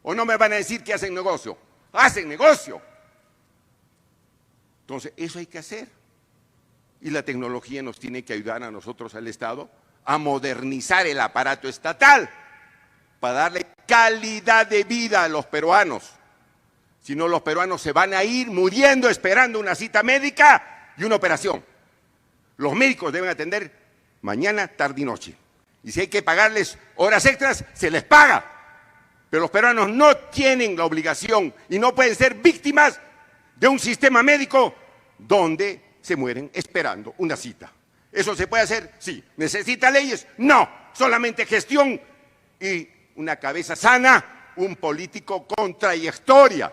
O no me van a decir que hacen negocio. Hacen negocio. Entonces, eso hay que hacer. Y la tecnología nos tiene que ayudar a nosotros, al Estado, a modernizar el aparato estatal para darle calidad de vida a los peruanos. Si no, los peruanos se van a ir muriendo esperando una cita médica y una operación. Los médicos deben atender mañana, tarde y noche. Y si hay que pagarles horas extras, se les paga. Pero los peruanos no tienen la obligación y no pueden ser víctimas de un sistema médico donde se mueren esperando una cita. ¿Eso se puede hacer? Sí. ¿Necesita leyes? No. Solamente gestión y una cabeza sana, un político con trayectoria.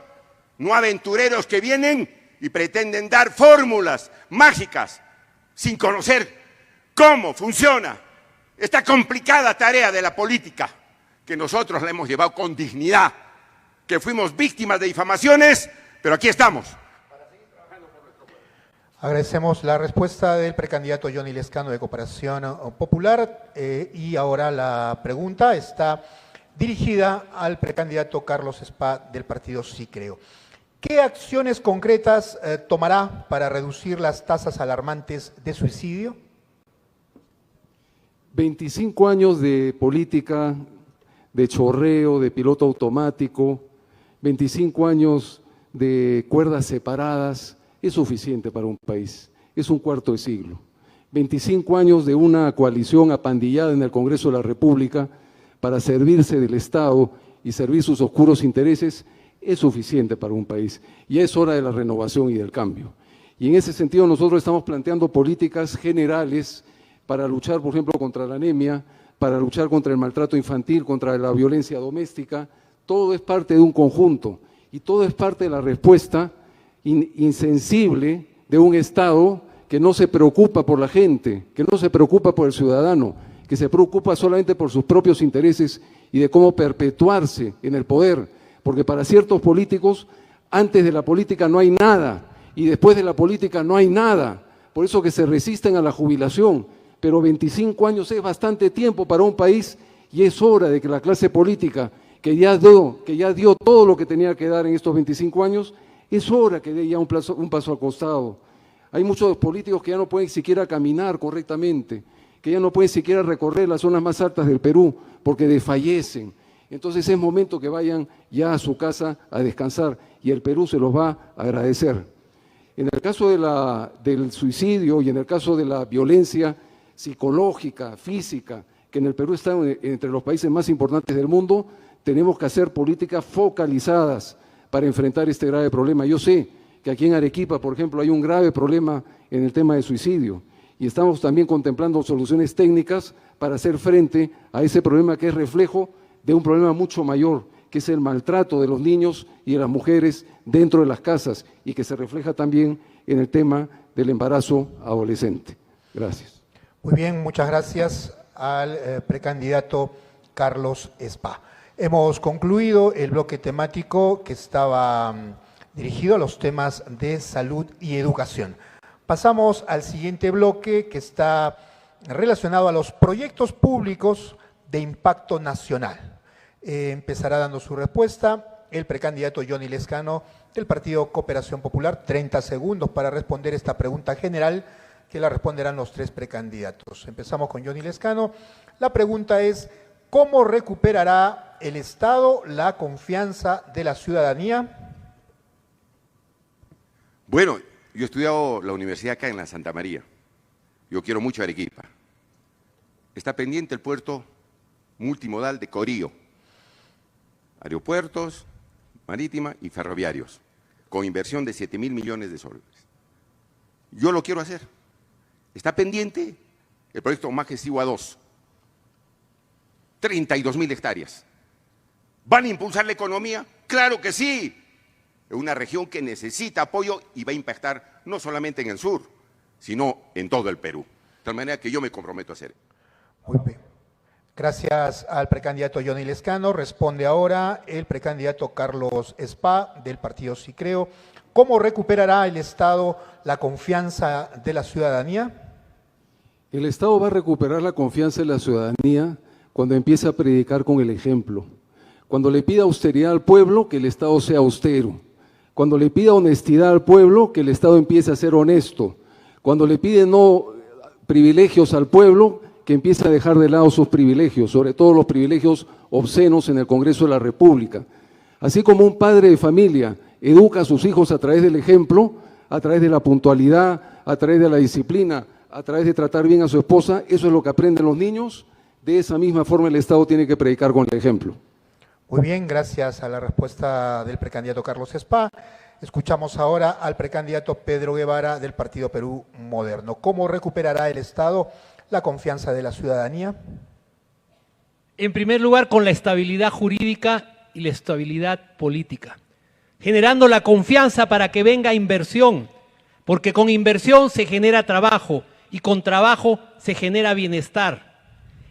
No aventureros que vienen y pretenden dar fórmulas mágicas sin conocer cómo funciona esta complicada tarea de la política, que nosotros la hemos llevado con dignidad, que fuimos víctimas de difamaciones, pero aquí estamos. Agradecemos la respuesta del precandidato Johnny Lezcano de Cooperación Popular y ahora la pregunta está dirigida al precandidato Carlos Spa del partido Sí Creo. ¿Qué acciones concretas tomará para reducir las tasas alarmantes de suicidio? 25 años de política, de chorreo, de piloto automático, 25 años de cuerdas separadas, es suficiente para un país, es un cuarto de siglo. 25 años de una coalición apandillada en el Congreso de la República para servirse del Estado y servir sus oscuros intereses, es suficiente para un país. Y es hora de la renovación y del cambio. Y en ese sentido nosotros estamos planteando políticas generales para luchar, por ejemplo, contra la anemia, para luchar contra el maltrato infantil, contra la violencia doméstica. Todo es parte de un conjunto y todo es parte de la respuesta insensible de un Estado que no se preocupa por la gente, que no se preocupa por el ciudadano, que se preocupa solamente por sus propios intereses y de cómo perpetuarse en el poder, porque para ciertos políticos, antes de la política no hay nada y después de la política no hay nada, por eso que se resisten a la jubilación, pero 25 años es bastante tiempo para un país y es hora de que la clase política que ya dio todo lo que tenía que dar en estos 25 años, es hora que dé ya un paso al costado. Hay muchos políticos que ya no pueden siquiera caminar correctamente, que ya no pueden siquiera recorrer las zonas más altas del Perú porque desfallecen. Entonces es momento que vayan ya a su casa a descansar y el Perú se los va a agradecer. En el caso del suicidio y en el caso de la violencia psicológica, física, que en el Perú está entre los países más importantes del mundo, tenemos que hacer políticas focalizadas para enfrentar este grave problema. Yo sé que aquí en Arequipa, por ejemplo, hay un grave problema en el tema de suicidio y estamos también contemplando soluciones técnicas para hacer frente a ese problema que es reflejo de un problema mucho mayor, que es el maltrato de los niños y de las mujeres dentro de las casas y que se refleja también en el tema del embarazo adolescente. Gracias. Muy bien, muchas gracias al precandidato Carlos Spa. Hemos concluido el bloque temático que estaba dirigido a los temas de salud y educación. Pasamos al siguiente bloque que está relacionado a los proyectos públicos de impacto nacional. Empezará dando su respuesta el precandidato Johnny Lezcano del Partido Cooperación Popular. 30 segundos para responder esta pregunta general que la responderán los tres precandidatos. Empezamos con Johnny Lezcano. La pregunta es, ¿cómo recuperará el Estado la confianza de la ciudadanía? Bueno, yo he estudiado la universidad acá en la Santa María. Yo quiero mucho Arequipa. Está pendiente el puerto multimodal de Corío. Aeropuertos, marítima y ferroviarios, con inversión de 7.000 millones de soles. Yo lo quiero hacer. Está pendiente el proyecto Majestigua 2, 32.000 hectáreas. ¿Van a impulsar la economía? ¡Claro que sí! Es una región que necesita apoyo y va a impactar no solamente en el sur, sino en todo el Perú. De tal manera que yo me comprometo a hacer. Muy bien. Gracias al precandidato Johnny Lezcano. Responde ahora el precandidato Carlos Spa del partido Sí Creo. ¿Cómo recuperará el Estado la confianza de la ciudadanía? El Estado va a recuperar la confianza de la ciudadanía cuando empiece a predicar con el ejemplo. Cuando le pida austeridad al pueblo, que el Estado sea austero. Cuando le pida honestidad al pueblo, que el Estado empiece a ser honesto. Cuando le pide no privilegios al pueblo, que empiece a dejar de lado sus privilegios, sobre todo los privilegios obscenos en el Congreso de la República. Así como un padre de familia educa a sus hijos a través del ejemplo, a través de la puntualidad, a través de la disciplina, a través de tratar bien a su esposa, eso es lo que aprenden los niños. De esa misma forma el Estado tiene que predicar con el ejemplo. Muy bien, gracias a la respuesta del precandidato Carlos Spa. Escuchamos ahora al precandidato Pedro Guevara del Partido Perú Moderno. ¿Cómo recuperará el Estado la confianza de la ciudadanía? En primer lugar, con la estabilidad jurídica y la estabilidad política, generando la confianza para que venga inversión, porque con inversión se genera trabajo y con trabajo se genera bienestar.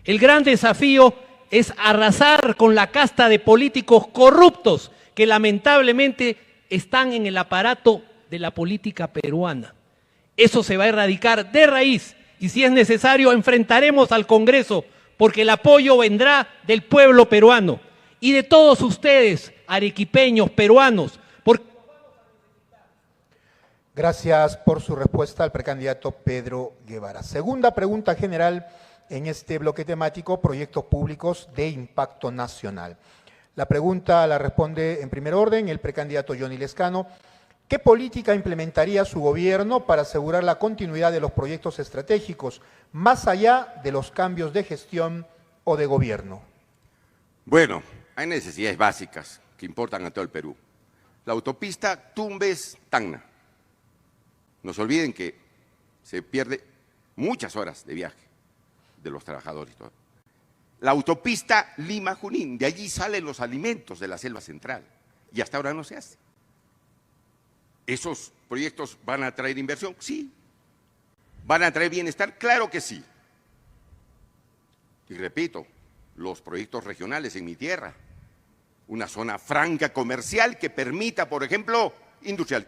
El gran desafío es arrasar con la casta de políticos corruptos que lamentablemente están en el aparato de la política peruana. Eso se va a erradicar de raíz y si es necesario enfrentaremos al Congreso porque el apoyo vendrá del pueblo peruano y de todos ustedes, arequipeños, peruanos. Gracias por su respuesta al precandidato Pedro Guevara. Segunda pregunta general en este bloque temático, proyectos públicos de impacto nacional. La pregunta la responde en primer orden el precandidato Johnny Lezcano. ¿Qué política implementaría su gobierno para asegurar la continuidad de los proyectos estratégicos, más allá de los cambios de gestión o de gobierno? Bueno, hay necesidades básicas que importan a todo el Perú. La autopista Tumbes-Tacna. No se olviden que se pierde muchas horas de viaje de los trabajadores. La autopista Lima-Junín, de allí salen los alimentos de la selva central y hasta ahora no se hace. ¿Esos proyectos van a traer inversión? Sí. ¿Van a traer bienestar? Claro que sí. Y repito, los proyectos regionales en mi tierra, una zona franca comercial que permita, por ejemplo, industrial.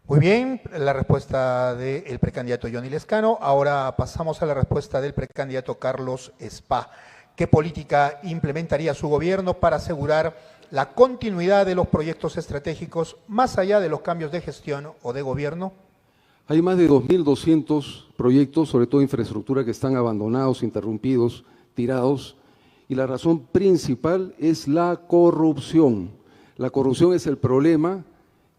Muy bien, la respuesta del precandidato Johnny Lezcano. Ahora pasamos a la respuesta del precandidato Carlos Spa. ¿Qué política implementaría su gobierno para asegurar la continuidad de los proyectos estratégicos más allá de los cambios de gestión o de gobierno? Hay más de 2.200 proyectos, sobre todo infraestructura, que están abandonados, interrumpidos, tirados, y la razón principal es la corrupción. La corrupción es el problema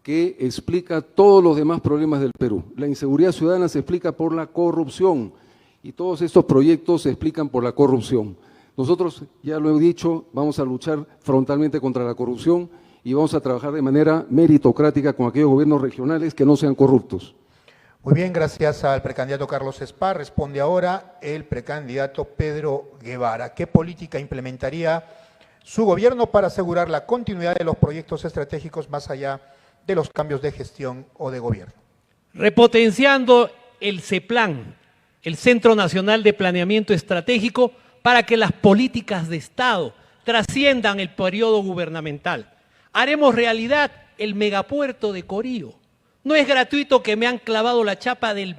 que explica todos los demás problemas del Perú. La inseguridad ciudadana se explica por la corrupción y todos estos proyectos se explican por la corrupción. Nosotros, ya lo he dicho, vamos a luchar frontalmente contra la corrupción y vamos a trabajar de manera meritocrática con aquellos gobiernos regionales que no sean corruptos. Muy bien, gracias al precandidato Carlos Espá. Responde ahora el precandidato Pedro Guevara. ¿Qué política implementaría su gobierno para asegurar la continuidad de los proyectos estratégicos más allá de los cambios de gestión o de gobierno? Repotenciando el CEPLAN, el Centro Nacional de Planeamiento Estratégico, para que las políticas de Estado trasciendan el periodo gubernamental. Haremos realidad el megapuerto de Corío. No es gratuito que me han clavado la chapa del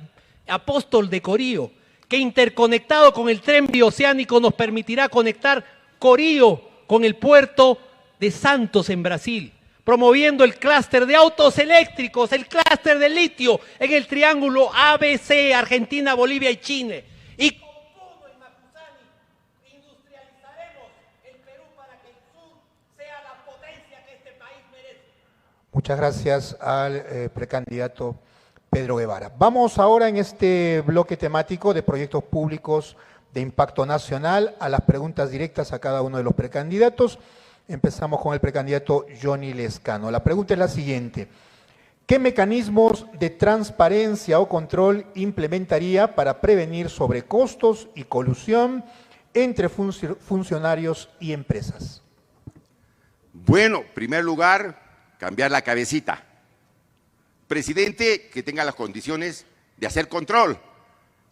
apóstol de Corío, que interconectado con el tren bioceánico nos permitirá conectar Corío con el puerto de Santos en Brasil, promoviendo el clúster de autos eléctricos, el clúster de litio en el triángulo ABC, Argentina, Bolivia y Chile. Y con Puno y Macusani industrializaremos el Perú para que el sur sea la potencia que este país merece. Muchas gracias al precandidato Pedro Guevara. Vamos ahora en este bloque temático de proyectos públicos de impacto nacional a las preguntas directas a cada uno de los precandidatos. Empezamos con el precandidato Johnny Lezcano. La pregunta es la siguiente. ¿Qué mecanismos de transparencia o control implementaría para prevenir sobrecostos y colusión entre funcionarios y empresas? Bueno, en primer lugar, cambiar la cabecita. Presidente que tenga las condiciones de hacer control,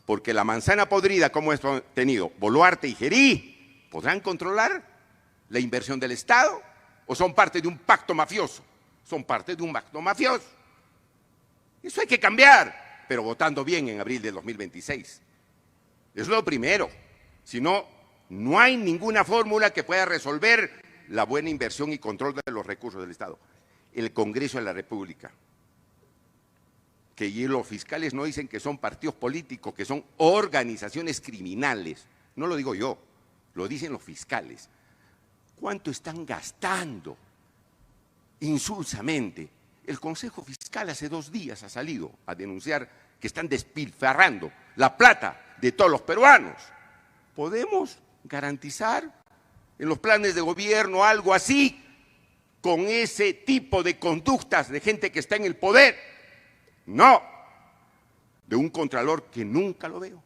porque la manzana podrida, como hemos tenido Boluarte y Gerí, ¿podrán controlar la inversión del Estado o son parte de un pacto mafioso? Son parte de un pacto mafioso. Eso hay que cambiar, pero votando bien en abril de 2026. Es lo primero. Si no, no hay ninguna fórmula que pueda resolver la buena inversión y control de los recursos del Estado. El Congreso de la República, que los fiscales no dicen que son partidos políticos, que son organizaciones criminales. No lo digo yo, lo dicen los fiscales. ¿Cuánto están gastando insulsamente? El Consejo Fiscal hace 2 días ha salido a denunciar que están despilfarrando la plata de todos los peruanos. ¿Podemos garantizar en los planes de gobierno algo así, con ese tipo de conductas de gente que está en el poder? No, de un contralor que nunca lo veo,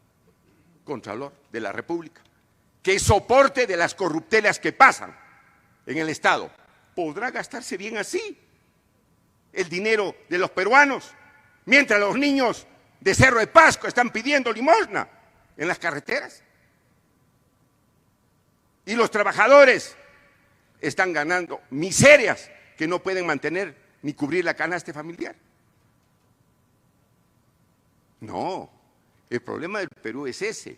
contralor de la República, que es soporte de las corruptelas que pasan en el Estado. ¿Podrá gastarse bien así el dinero de los peruanos, mientras los niños de Cerro de Pasco están pidiendo limosna en las carreteras? Y los trabajadores están ganando miserias que no pueden mantener ni cubrir la canasta familiar. No, el problema del Perú es ese.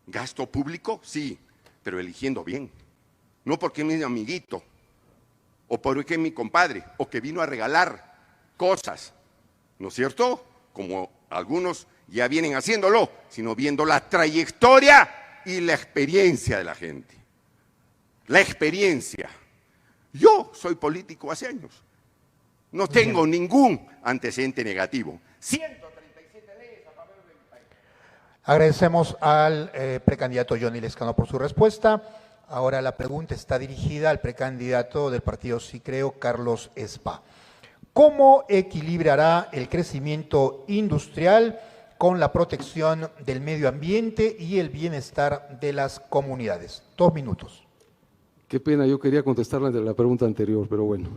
Gasto público, sí, pero eligiendo bien. No porque es mi amiguito, o porque es mi compadre, o que vino a regalar cosas, ¿no es cierto? Como algunos ya vienen haciéndolo, sino viendo la trayectoria y la experiencia de la gente. La experiencia. Yo soy político hace años. No tengo ningún antecedente negativo. 137 leyes a favor del país. Agradecemos al precandidato Johnny Lezcano por su respuesta. Ahora la pregunta está dirigida al precandidato del partido Sí Creo, Carlos Espá. ¿Cómo equilibrará el crecimiento industrial con la protección del medio ambiente y el bienestar de las comunidades? 2 minutos. Qué pena, yo quería contestar la pregunta anterior, pero bueno.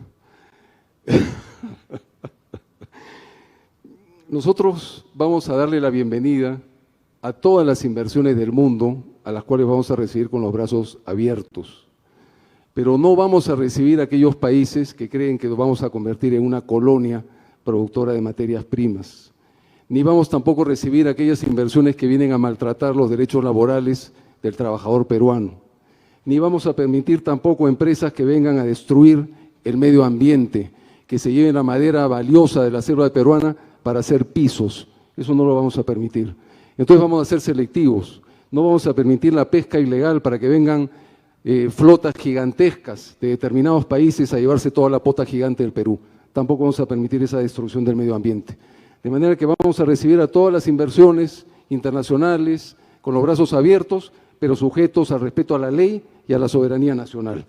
Nosotros vamos a darle la bienvenida a todas las inversiones del mundo, a las cuales vamos a recibir con los brazos abiertos. Pero no vamos a recibir a aquellos países que creen que nos vamos a convertir en una colonia productora de materias primas. Ni vamos tampoco a recibir aquellas inversiones que vienen a maltratar los derechos laborales del trabajador peruano. ni vamos a permitir tampoco empresas que vengan a destruir el medio ambiente, que se lleven la madera valiosa de la selva peruana para hacer pisos. Eso no lo vamos a permitir. Entonces vamos a ser selectivos. No vamos a permitir la pesca ilegal para que vengan flotas gigantescas de determinados países a llevarse toda la pota gigante del Perú. Tampoco vamos a permitir esa destrucción del medio ambiente. De manera que vamos a recibir a todas las inversiones internacionales con los brazos abiertos, pero sujetos al respeto a la ley y a la soberanía nacional.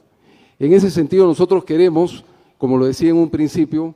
En ese sentido, nosotros queremos, como lo decía en un principio,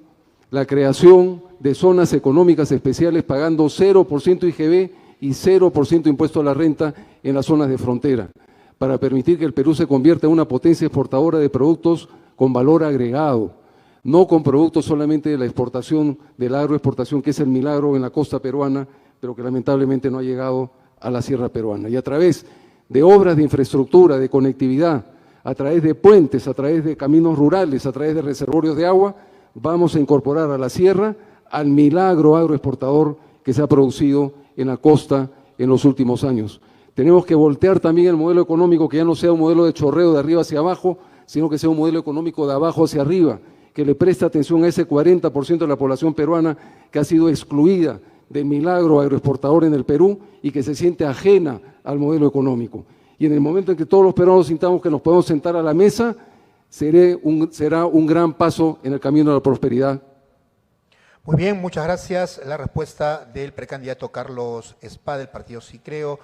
la creación de zonas económicas especiales pagando 0% IGB y 0% impuesto a la renta en las zonas de frontera, para permitir que el Perú se convierta en una potencia exportadora de productos con valor agregado, no con productos solamente de la exportación, de la agroexportación, que es el milagro en la costa peruana, pero que lamentablemente no ha llegado a la sierra peruana. Y a través de obras de infraestructura, de conectividad, a través de puentes, a través de caminos rurales, a través de reservorios de agua, vamos a incorporar a la sierra al milagro agroexportador que se ha producido en la costa en los últimos años. Tenemos que voltear también el modelo económico, que ya no sea un modelo de chorreo de arriba hacia abajo, sino que sea un modelo económico de abajo hacia arriba, que le preste atención a ese 40% de la población peruana que ha sido excluida del milagro agroexportador en el Perú y que se siente ajena al modelo económico. Y en el momento en que todos los peruanos sintamos que nos podemos sentar a la mesa, será un gran paso en el camino de la prosperidad. Muy bien, muchas gracias. La respuesta del precandidato Carlos Spa del partido Sí Creo.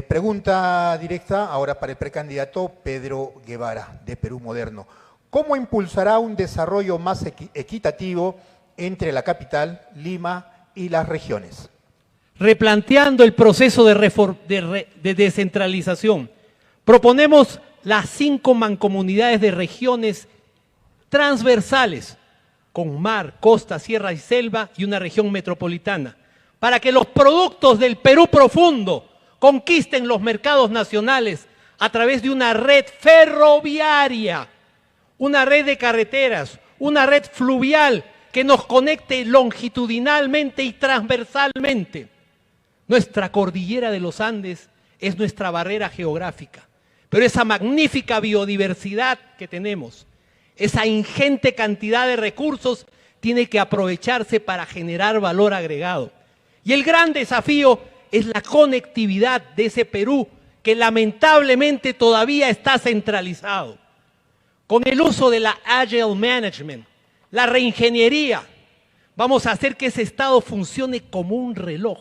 Pregunta directa ahora para el precandidato Pedro Guevara de Perú Moderno. ¿Cómo impulsará un desarrollo más equitativo entre la capital, Lima, y las regiones? Replanteando el proceso de descentralización, proponemos las 5 mancomunidades de regiones transversales, con mar, costa, sierra y selva, y una región metropolitana, para que los productos del Perú profundo conquisten los mercados nacionales a través de una red ferroviaria, una red de carreteras, una red fluvial que nos conecte longitudinalmente y transversalmente. Nuestra cordillera de los Andes es nuestra barrera geográfica, pero esa magnífica biodiversidad que tenemos, esa ingente cantidad de recursos, tiene que aprovecharse para generar valor agregado. Y el gran desafío es la conectividad de ese Perú, que lamentablemente todavía está centralizado. Con el uso de la Agile Management, la reingeniería, vamos a hacer que ese Estado funcione como un reloj.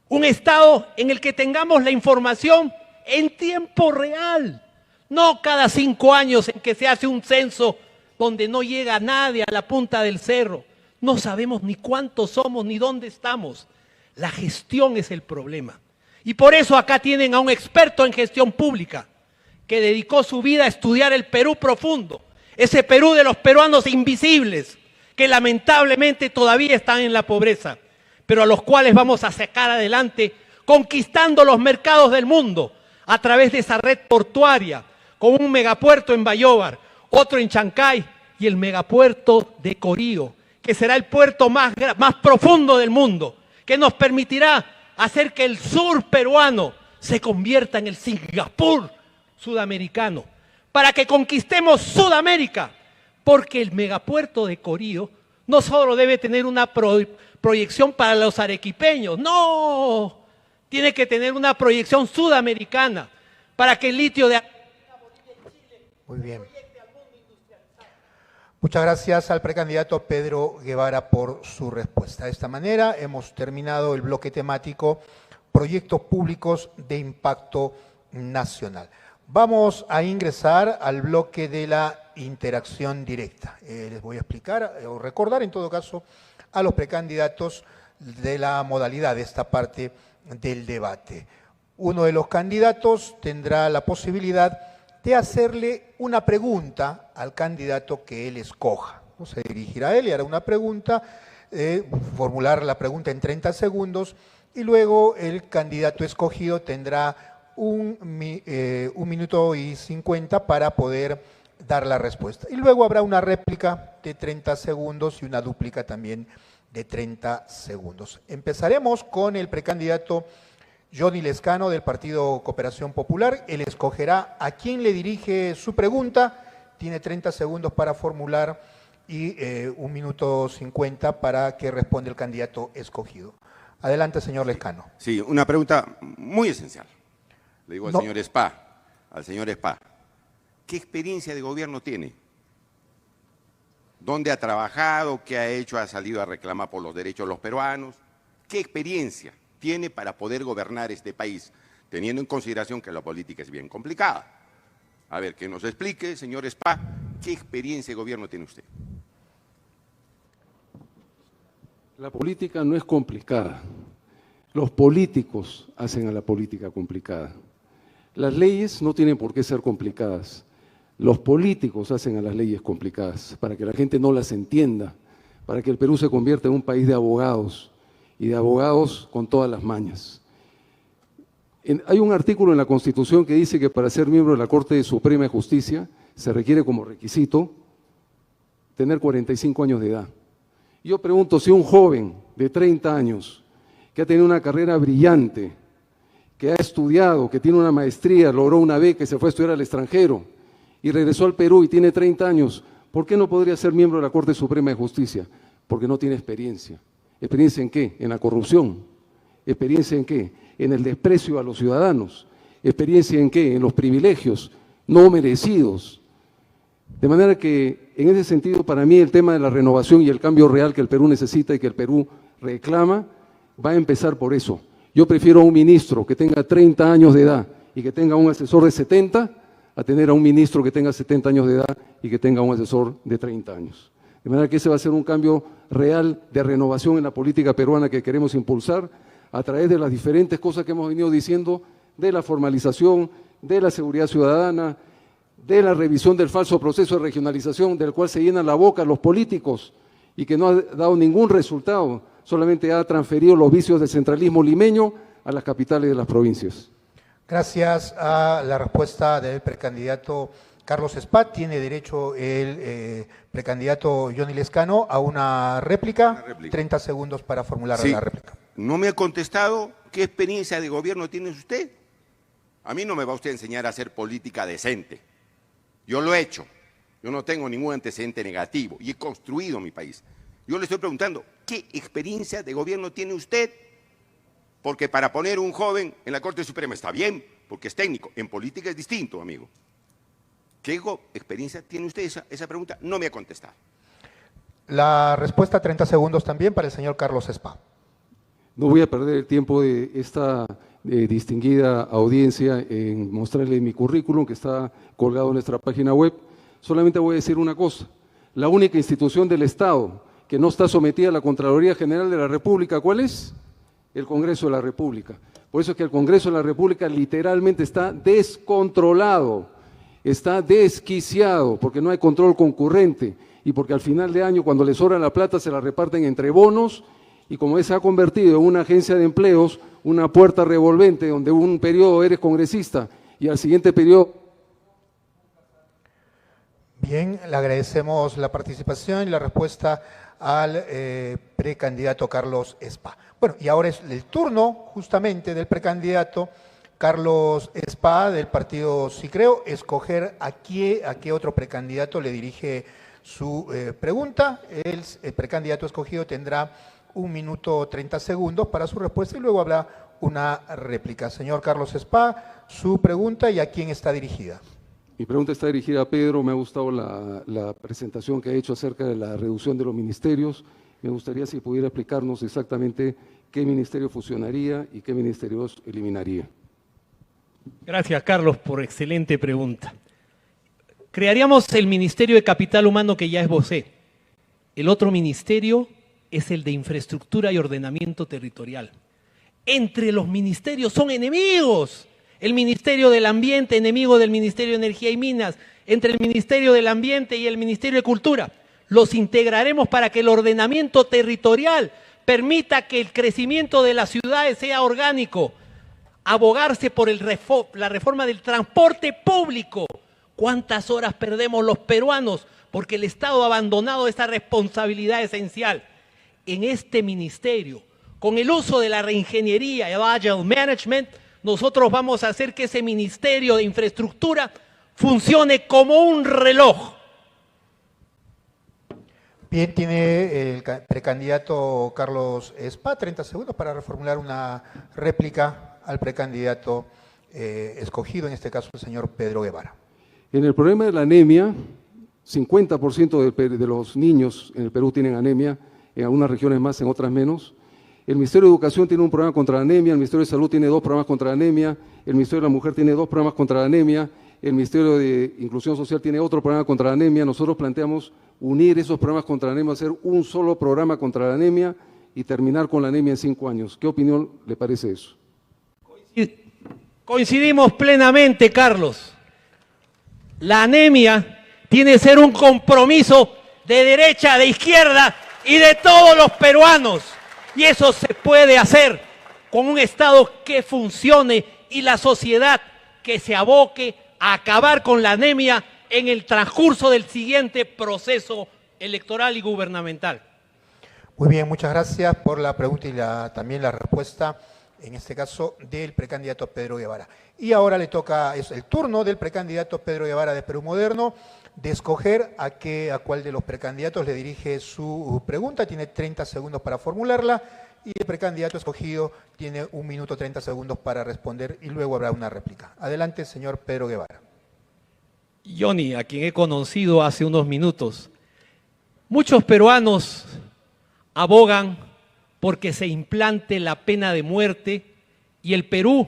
Un Estado en el que tengamos la información en tiempo real, no cada 5 años en que se hace un censo donde no llega nadie a la punta del cerro. No sabemos ni cuántos somos ni dónde estamos. La gestión es el problema. Y por eso acá tienen a un experto en gestión pública que dedicó su vida a estudiar el Perú profundo, ese Perú de los peruanos invisibles, que lamentablemente todavía están en la pobreza, pero a los cuales vamos a sacar adelante conquistando los mercados del mundo a través de esa red portuaria, con un megapuerto en Bayóvar, otro en Chancay y el megapuerto de Corío, que será el puerto más profundo del mundo, que nos permitirá hacer que el sur peruano se convierta en el Singapur sudamericano, para que conquistemos Sudamérica, porque el megapuerto de Corío no solo debe tener una proyección para los arequipeños, no, tiene que tener una proyección sudamericana, para que el litio de... Muy bien. Muchas gracias al precandidato Pedro Guevara por su respuesta. De esta manera hemos terminado el bloque temático Proyectos Públicos de Impacto Nacional. Vamos a ingresar al bloque de la interacción directa. Les voy a explicar o recordar en todo caso a los precandidatos de la modalidad de esta parte del debate. Uno de los candidatos tendrá la posibilidad de hacerle una pregunta al candidato que él escoja. Se dirigirá a él y hará una pregunta, formular la pregunta en 30 segundos y luego el candidato escogido tendrá un minuto y 50 para poder dar la respuesta. Y luego habrá una réplica de 30 segundos y una dúplica también de 30 segundos. Empezaremos con el precandidato Johnny Lescano del Partido Cooperación Popular. Él escogerá a quién le dirige su pregunta. Tiene 30 segundos para formular y 1 minuto 50 para que responda el candidato escogido. Adelante, señor Lescano. Sí, una pregunta muy esencial. Le digo al señor Spa, ¿qué experiencia de gobierno tiene? ¿Dónde ha trabajado? ¿Qué ha hecho? ¿Ha salido a reclamar por los derechos de los peruanos? ¿Qué experiencia tiene para poder gobernar este país, teniendo en consideración que la política es bien complicada? A ver, que nos explique, señor Spa, ¿qué experiencia de gobierno tiene usted? La política no es complicada. Los políticos hacen a la política complicada. Las leyes no tienen por qué ser complicadas. Los políticos hacen a las leyes complicadas para que la gente no las entienda, para que el Perú se convierta en un país de abogados y de abogados con todas las mañas. Hay un artículo en la Constitución que dice que para ser miembro de la Corte Suprema de Justicia se requiere como requisito tener 45 años de edad. Yo pregunto si un joven de 30 años que ha tenido una carrera brillante, que ha estudiado, que tiene una maestría, logró una beca, que se fue a estudiar al extranjero y regresó al Perú y tiene 30 años, ¿por qué no podría ser miembro de la Corte Suprema de Justicia? Porque no tiene experiencia. ¿Experiencia en qué? En la corrupción. ¿Experiencia en qué? En el desprecio a los ciudadanos. ¿Experiencia en qué? En los privilegios no merecidos. De manera que, en ese sentido, para mí el tema de la renovación y el cambio real que el Perú necesita y que el Perú reclama, va a empezar por eso. Yo prefiero a un ministro que tenga 30 años de edad y que tenga un asesor de 70, a tener a un ministro que tenga 70 años de edad y que tenga un asesor de 30 años. De manera que ese va a ser un cambio real de renovación en la política peruana que queremos impulsar a través de las diferentes cosas que hemos venido diciendo, de la formalización, de la seguridad ciudadana, de la revisión del falso proceso de regionalización del cual se llenan la boca los políticos y que no ha dado ningún resultado, solamente ha transferido los vicios del centralismo limeño a las capitales de las provincias. Gracias a la respuesta del precandidato Carlos Spa, tiene derecho el precandidato Johnny Lescano a una réplica. 30 segundos para formular la réplica. No me ha contestado qué experiencia de gobierno tiene usted. A mí no me va usted a enseñar a hacer política decente. Yo lo he hecho. Yo no tengo ningún antecedente negativo y he construido mi país. Yo le estoy preguntando, ¿qué experiencia de gobierno tiene usted? Porque para poner un joven en la Corte Suprema está bien, porque es técnico. En política es distinto, amigo. ¿Qué experiencia tiene usted? Esa pregunta no me ha contestado. La respuesta, 30 segundos también para el señor Carlos Spa. No voy a perder el tiempo de esta distinguida audiencia en mostrarle mi currículum que está colgado en nuestra página web. Solamente voy a decir una cosa. La única institución del Estado que no está sometida a la Contraloría General de la República, ¿cuál es? El Congreso de la República. Por eso es que el Congreso de la República literalmente está descontrolado, está desquiciado, porque no hay control concurrente y porque al final de año, cuando les sobra la plata, se la reparten entre bonos y como se ha convertido en una agencia de empleos, una puerta revolvente donde un periodo eres congresista y al siguiente periodo... Bien, le agradecemos la participación y la respuesta al precandidato Carlos Spa. Bueno, y ahora es el turno justamente del precandidato Carlos Spa del partido Sicreo, escoger a qué otro precandidato le dirige su pregunta. El precandidato escogido tendrá 1 minuto 30 segundos para su respuesta y luego habrá una réplica. Señor Carlos Spa, su pregunta y a quién está dirigida. Mi pregunta está dirigida a Pedro. Me ha gustado la presentación que ha hecho acerca de la reducción de los ministerios. Me gustaría si pudiera explicarnos exactamente qué ministerio fusionaría y qué ministerios eliminaría. Gracias, Carlos, por excelente pregunta. Crearíamos el Ministerio de Capital Humano que ya esbocé. El otro ministerio es el de Infraestructura y Ordenamiento Territorial. Entre los ministerios son enemigos. El Ministerio del Ambiente, enemigo del Ministerio de Energía y Minas. Entre el Ministerio del Ambiente y el Ministerio de Cultura. Los integraremos para que el ordenamiento territorial permita que el crecimiento de las ciudades sea orgánico. Abogarse por la reforma del transporte público. ¿Cuántas horas perdemos los peruanos porque el Estado ha abandonado esa responsabilidad esencial? En este ministerio, con el uso de la reingeniería, el Agile Management, nosotros vamos a hacer que ese Ministerio de Infraestructura funcione como un reloj. Bien, tiene el precandidato Carlos Spa 30 segundos para reformular una réplica al precandidato escogido, en este caso el señor Pedro Guevara. En el problema de la anemia, 50% de los niños en el Perú tienen anemia, en algunas regiones más, en otras menos. El Ministerio de Educación tiene un programa contra la anemia, el Ministerio de Salud tiene 2 programas contra la anemia, el Ministerio de la Mujer tiene 2 programas contra la anemia, el Ministerio de Inclusión Social tiene otro programa contra la anemia. Nosotros planteamos unir esos programas contra la anemia, hacer un solo programa contra la anemia y terminar con la anemia en 5 años. ¿Qué opinión le parece eso? Coincidimos plenamente, Carlos. La anemia tiene que ser un compromiso de derecha, de izquierda y de todos los peruanos. Y eso se puede hacer con un Estado que funcione y la sociedad que se aboque a acabar con la anemia en el transcurso del siguiente proceso electoral y gubernamental. Muy bien, muchas gracias por la pregunta y también la respuesta, en este caso, del precandidato Pedro Guevara. Y ahora le toca, es el turno del precandidato Pedro Guevara de Perú Moderno, de escoger a cuál de los precandidatos le dirige su pregunta. Tiene 30 segundos para formularla y el precandidato escogido tiene 1 minuto 30 segundos para responder y luego habrá una réplica. Adelante, señor Pedro Guevara. Johnny, a quien he conocido hace unos minutos, muchos peruanos abogan porque se implante la pena de muerte y el Perú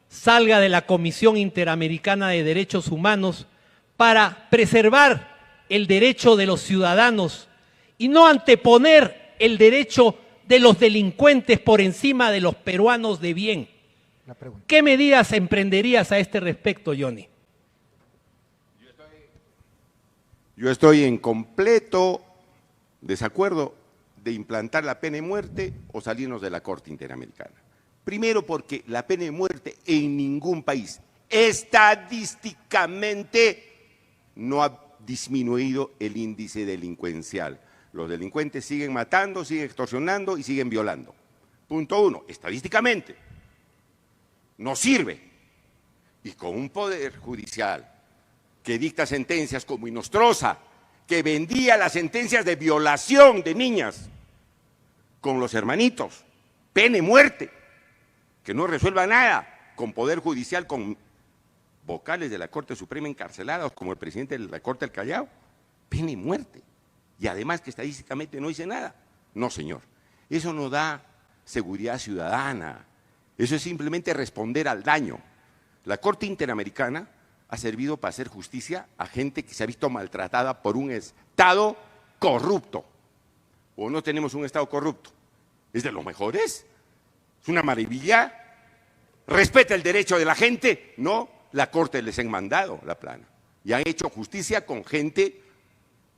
salga de la Comisión Interamericana de Derechos Humanos para preservar el derecho de los ciudadanos y no anteponer el derecho de los delincuentes por encima de los peruanos de bien. ¿Qué medidas emprenderías a este respecto, Johnny? Yo estoy en completo desacuerdo de implantar la pena de muerte o salirnos de la Corte Interamericana. Primero porque la pena de muerte en ningún país estadísticamente no ha disminuido el índice delincuencial. Los delincuentes siguen matando, siguen extorsionando y siguen violando. Punto 1, estadísticamente no sirve. Y con un poder judicial que dicta sentencias como Inostroza, que vendía las sentencias de violación de niñas con los hermanitos, pena de muerte, que no resuelva nada, con poder judicial, con vocales de la Corte Suprema encarcelados, como el presidente de la Corte del Callao, pena de muerte. Y además que estadísticamente no dice nada. No, señor, eso no da seguridad ciudadana, eso es simplemente responder al daño. La Corte Interamericana ha servido para hacer justicia a gente que se ha visto maltratada por un Estado corrupto. ¿O no tenemos un Estado corrupto? ¿Es de los mejores? ¿Es una maravilla? ¿Respeta el derecho de la gente? No, la Corte les ha mandado la plana. Y han hecho justicia con gente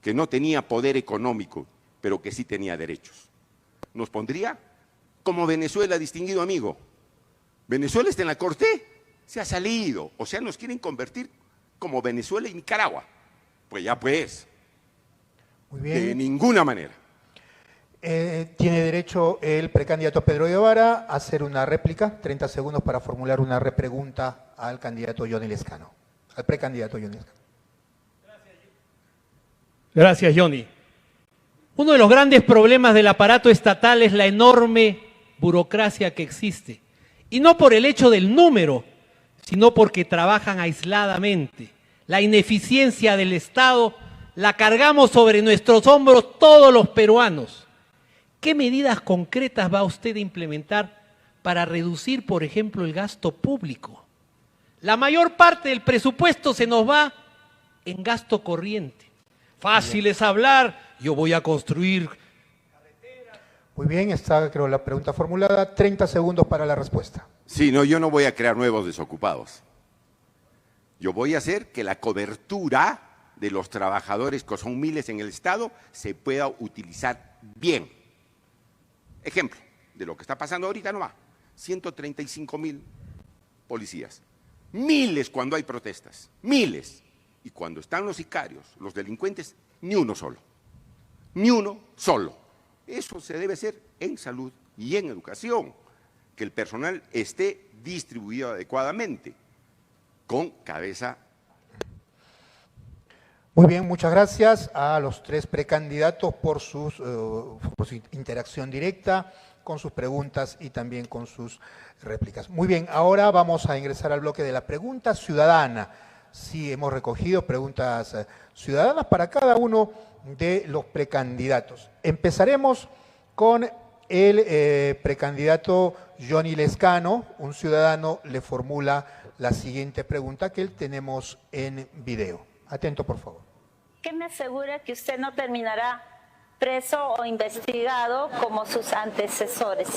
que no tenía poder económico, pero que sí tenía derechos. ¿Nos pondría como Venezuela, distinguido amigo? ¿Venezuela está en la Corte? Se ha salido, o sea, nos quieren convertir como Venezuela y Nicaragua. Pues ya pues, muy bien. De ninguna manera. Tiene derecho el precandidato Pedro Guevara a hacer una réplica, 30 segundos para formular una repregunta al candidato Johnny Lezcano, al precandidato Johnny Lezcano. Gracias, Johnny. Uno de los grandes problemas del aparato estatal es la enorme burocracia que existe. Y no por el hecho del número, sino porque trabajan aisladamente. La ineficiencia del Estado la cargamos sobre nuestros hombros todos los peruanos. ¿Qué medidas concretas va usted a implementar para reducir, por ejemplo, el gasto público? La mayor parte del presupuesto se nos va en gasto corriente. Fácil es hablar, yo voy a construir carreteras. Muy bien, está creo la pregunta formulada, 30 segundos para la respuesta. Sí, no, yo no voy a crear nuevos desocupados. Yo voy a hacer que la cobertura de los trabajadores, que son miles en el Estado, se pueda utilizar bien. Ejemplo de lo que está pasando ahorita nomás, 135,000 policías, miles cuando hay protestas, miles. Y cuando están los sicarios, los delincuentes, ni uno solo. Ni uno solo. Eso se debe hacer en salud, y en educación, que el personal esté distribuido adecuadamente, con cabeza. Muy bien, muchas gracias a los tres precandidatos por su interacción directa, con sus preguntas y también con sus réplicas. Muy bien, ahora vamos a ingresar al bloque de la pregunta ciudadana. Sí, hemos recogido preguntas ciudadanas para cada uno de los precandidatos. Empezaremos con el precandidato Johnny Lescano. Un ciudadano le formula la siguiente pregunta que tenemos en video. Atento, por favor. ¿Qué me asegura que usted no terminará preso o investigado como sus antecesores?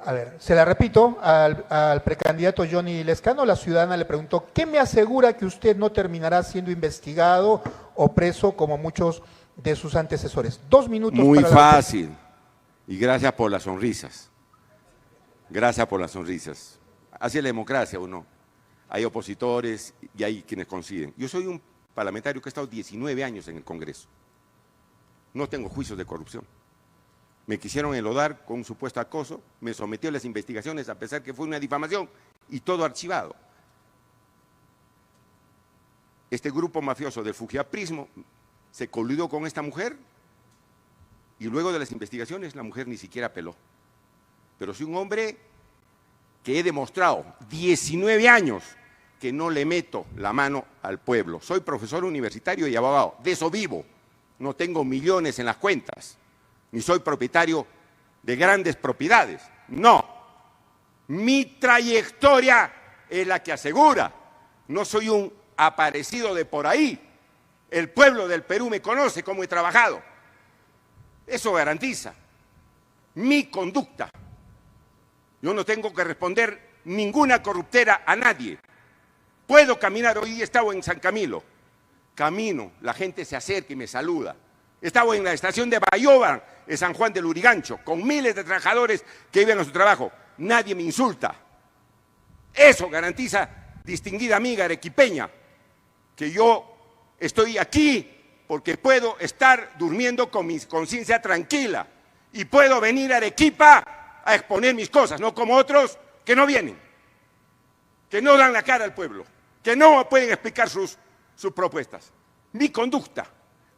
A ver, se la repito al precandidato Johnny Lescano. La ciudadana le preguntó, ¿qué me asegura que usted no terminará siendo investigado o preso como muchos de sus antecesores? 2 minutos. Muy para fácil. Y gracias por las sonrisas. Gracias por las sonrisas. Así es la democracia, ¿o no? Hay opositores y hay quienes coinciden. Yo soy un parlamentario que ha estado 19 años en el Congreso. No tengo juicios de corrupción. Me quisieron enlodar con un supuesto acoso, me sometió a las investigaciones a pesar que fue una difamación y todo archivado. Este grupo mafioso del fujiaprismo se coludió con esta mujer y luego de las investigaciones la mujer ni siquiera apeló. Pero soy un hombre que he demostrado 19 años que no le meto la mano al pueblo. Soy profesor universitario y abogado, de eso vivo. No tengo millones en las cuentas, ni soy propietario de grandes propiedades. No, mi trayectoria es la que asegura. No soy un aparecido de por ahí. El pueblo del Perú me conoce cómo he trabajado. Eso garantiza mi conducta. Yo no tengo que responder ninguna corruptera a nadie. Puedo caminar, hoy he estado en San Camilo, camino, la gente se acerca y me saluda. Estaba en la estación de Bayoba, en San Juan del Lurigancho, con miles de trabajadores que viven a su trabajo. Nadie me insulta. Eso garantiza, distinguida amiga arequipeña, que yo estoy aquí porque puedo estar durmiendo con mi conciencia tranquila y puedo venir a Arequipa a exponer mis cosas, no como otros que no vienen, que no dan la cara al pueblo, que no pueden explicar sus propuestas. Mi conducta,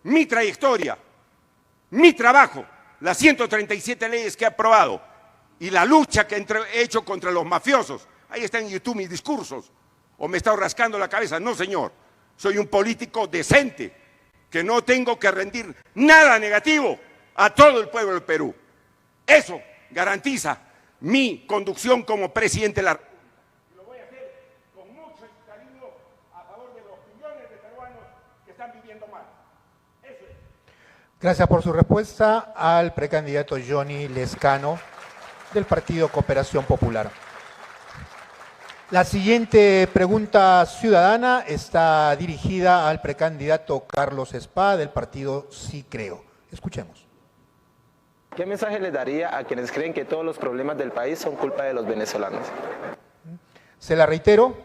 mi trayectoria, mi trabajo, las 137 leyes que he aprobado y la lucha que he hecho contra los mafiosos. Ahí está en YouTube mis discursos. ¿O me he estado rascando la cabeza? No, señor. Soy un político decente, que no tengo que rendir nada negativo a todo el pueblo del Perú. Eso garantiza mi conducción como presidente de la República. Y lo voy a hacer con mucho cariño a favor de los millones de peruanos que están viviendo mal. Eso es. Gracias por su respuesta al precandidato Johnny Lescano del Partido Cooperación Popular. La siguiente pregunta ciudadana está dirigida al precandidato Carlos Spa del partido Sí Creo. Escuchemos. ¿Qué mensaje le daría a quienes creen que todos los problemas del país son culpa de los venezolanos? Se la reitero,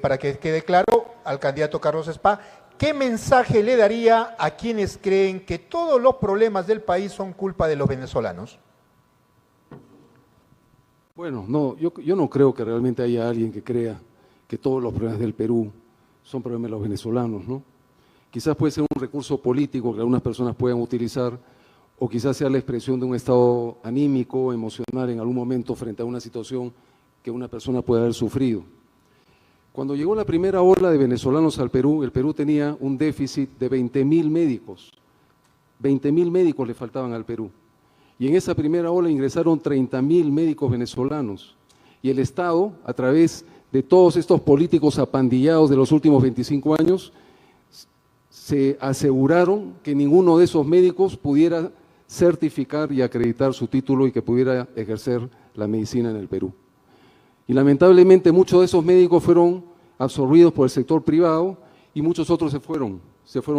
para que quede claro, al candidato Carlos Spa. ¿Qué mensaje le daría a quienes creen que todos los problemas del país son culpa de los venezolanos? Bueno, no, yo no creo que realmente haya alguien que crea que todos los problemas del Perú son problemas de los venezolanos, ¿no? Quizás puede ser un recurso político que algunas personas puedan utilizar, o quizás sea la expresión de un estado anímico, emocional en algún momento frente a una situación que una persona puede haber sufrido. Cuando llegó la primera ola de venezolanos al Perú, el Perú tenía un déficit de 20.000 médicos. 20.000 médicos le faltaban al Perú. Y en esa primera ola ingresaron 30.000 médicos venezolanos. Y el Estado, a través de todos estos políticos apandillados de los últimos 25 años, se aseguraron que ninguno de esos médicos pudiera certificar y acreditar su título y que pudiera ejercer la medicina en el Perú. Y lamentablemente muchos de esos médicos fueron absorbidos por el sector privado y muchos otros se fueron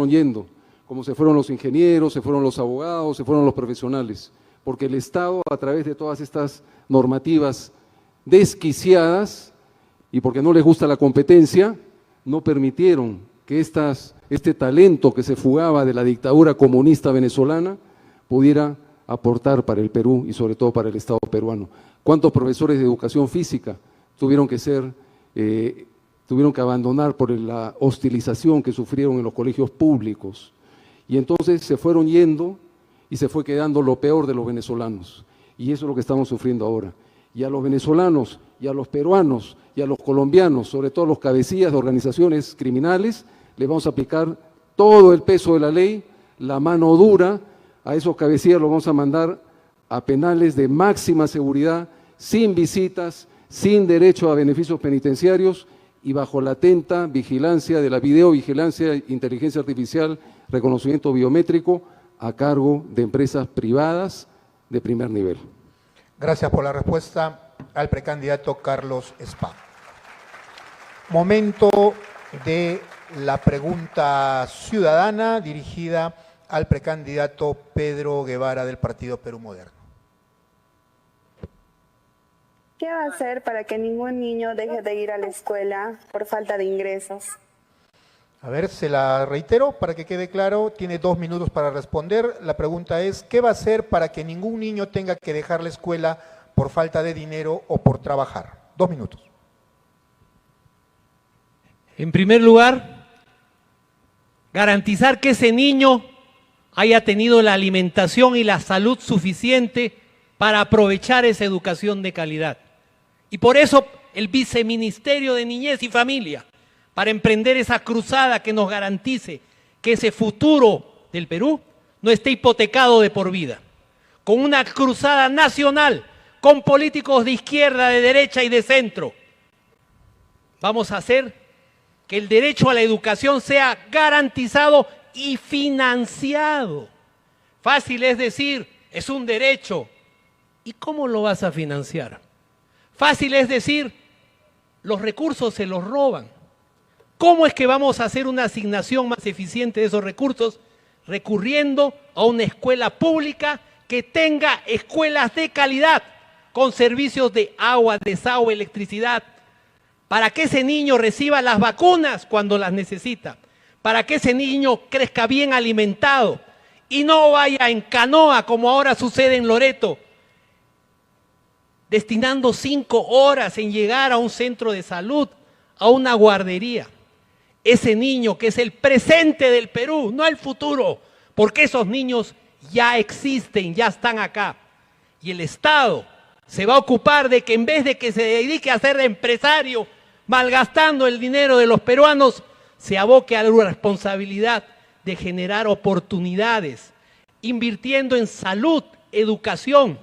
yendo, como se fueron los ingenieros, se fueron los abogados, se fueron los profesionales, porque el Estado, a través de todas estas normativas desquiciadas y porque no les gusta la competencia, no permitieron que este talento que se fugaba de la dictadura comunista venezolana pudiera aportar para el Perú y sobre todo para el Estado peruano. ¿Cuántos profesores de educación física tuvieron que abandonar por la hostilización que sufrieron en los colegios públicos? Y entonces se fueron yendo y se fue quedando lo peor de los venezolanos. Y eso es lo que estamos sufriendo ahora. Y a los venezolanos, y a los peruanos, y a los colombianos, sobre todo los cabecillas de organizaciones criminales, les vamos a aplicar todo el peso de la ley, la mano dura. A esos cabecillas los vamos a mandar a penales de máxima seguridad, sin visitas, sin derecho a beneficios penitenciarios y bajo la atenta vigilancia de la videovigilancia, inteligencia artificial, reconocimiento biométrico, a cargo de empresas privadas de primer nivel. Gracias por la respuesta al precandidato Carlos Spa. Momento de la pregunta ciudadana dirigida al precandidato Pedro Guevara del Partido Perú Moderno. ¿Qué va a hacer para que ningún niño deje de ir a la escuela por falta de ingresos? A ver, se la reitero para que quede claro, tiene 2 minutos para responder. La pregunta es, ¿qué va a hacer para que ningún niño tenga que dejar la escuela por falta de dinero o por trabajar? 2 minutos. En primer lugar, garantizar que ese niño haya tenido la alimentación y la salud suficiente para aprovechar esa educación de calidad. Y por eso el Viceministerio de Niñez y Familia, para emprender esa cruzada que nos garantice que ese futuro del Perú no esté hipotecado de por vida. Con una cruzada nacional, con políticos de izquierda, de derecha y de centro, vamos a hacer que el derecho a la educación sea garantizado y financiado. Fácil es decir, es un derecho. ¿Y cómo lo vas a financiar? Fácil es decir, los recursos se los roban. ¿Cómo es que vamos a hacer una asignación más eficiente de esos recursos? Recurriendo a una escuela pública que tenga escuelas de calidad, con servicios de agua, desagüe, electricidad, para que ese niño reciba las vacunas cuando las necesita, para que ese niño crezca bien alimentado y no vaya en canoa como ahora sucede en Loreto, destinando 5 horas en llegar a un centro de salud, a una guardería. Ese niño que es el presente del Perú, no el futuro, porque esos niños ya existen, ya están acá. Y el Estado se va a ocupar de que en vez de que se dedique a ser empresario, malgastando el dinero de los peruanos, se aboque a la responsabilidad de generar oportunidades, invirtiendo en salud, educación.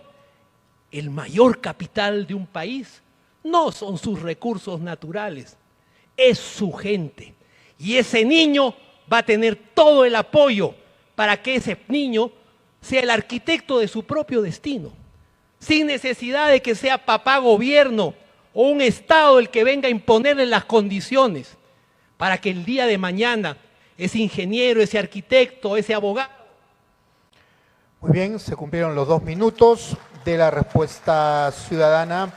El mayor capital de un país no son sus recursos naturales, es su gente. Y ese niño va a tener todo el apoyo para que ese niño sea el arquitecto de su propio destino, sin necesidad de que sea papá gobierno o un Estado el que venga a imponerle las condiciones, para que el día de mañana ese ingeniero, ese arquitecto, ese abogado. Muy bien, se cumplieron los 2 minutos de la respuesta ciudadana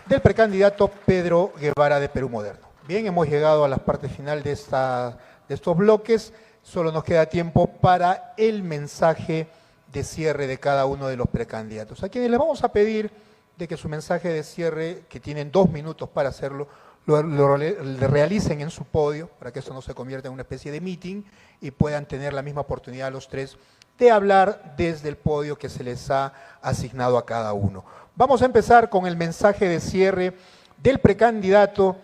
del precandidato Pedro Guevara de Perú Moderno. Bien, hemos llegado a la parte final de estos bloques. Solo nos queda tiempo para el mensaje de cierre de cada uno de los precandidatos, a quienes les vamos a pedir de que su mensaje de cierre, que tienen 2 minutos para hacerlo, lo realicen en su podio, para que esto no se convierta en una especie de meeting y puedan tener la misma oportunidad los 3 de hablar desde el podio que se les ha asignado a cada uno. Vamos a empezar con el mensaje de cierre del precandidato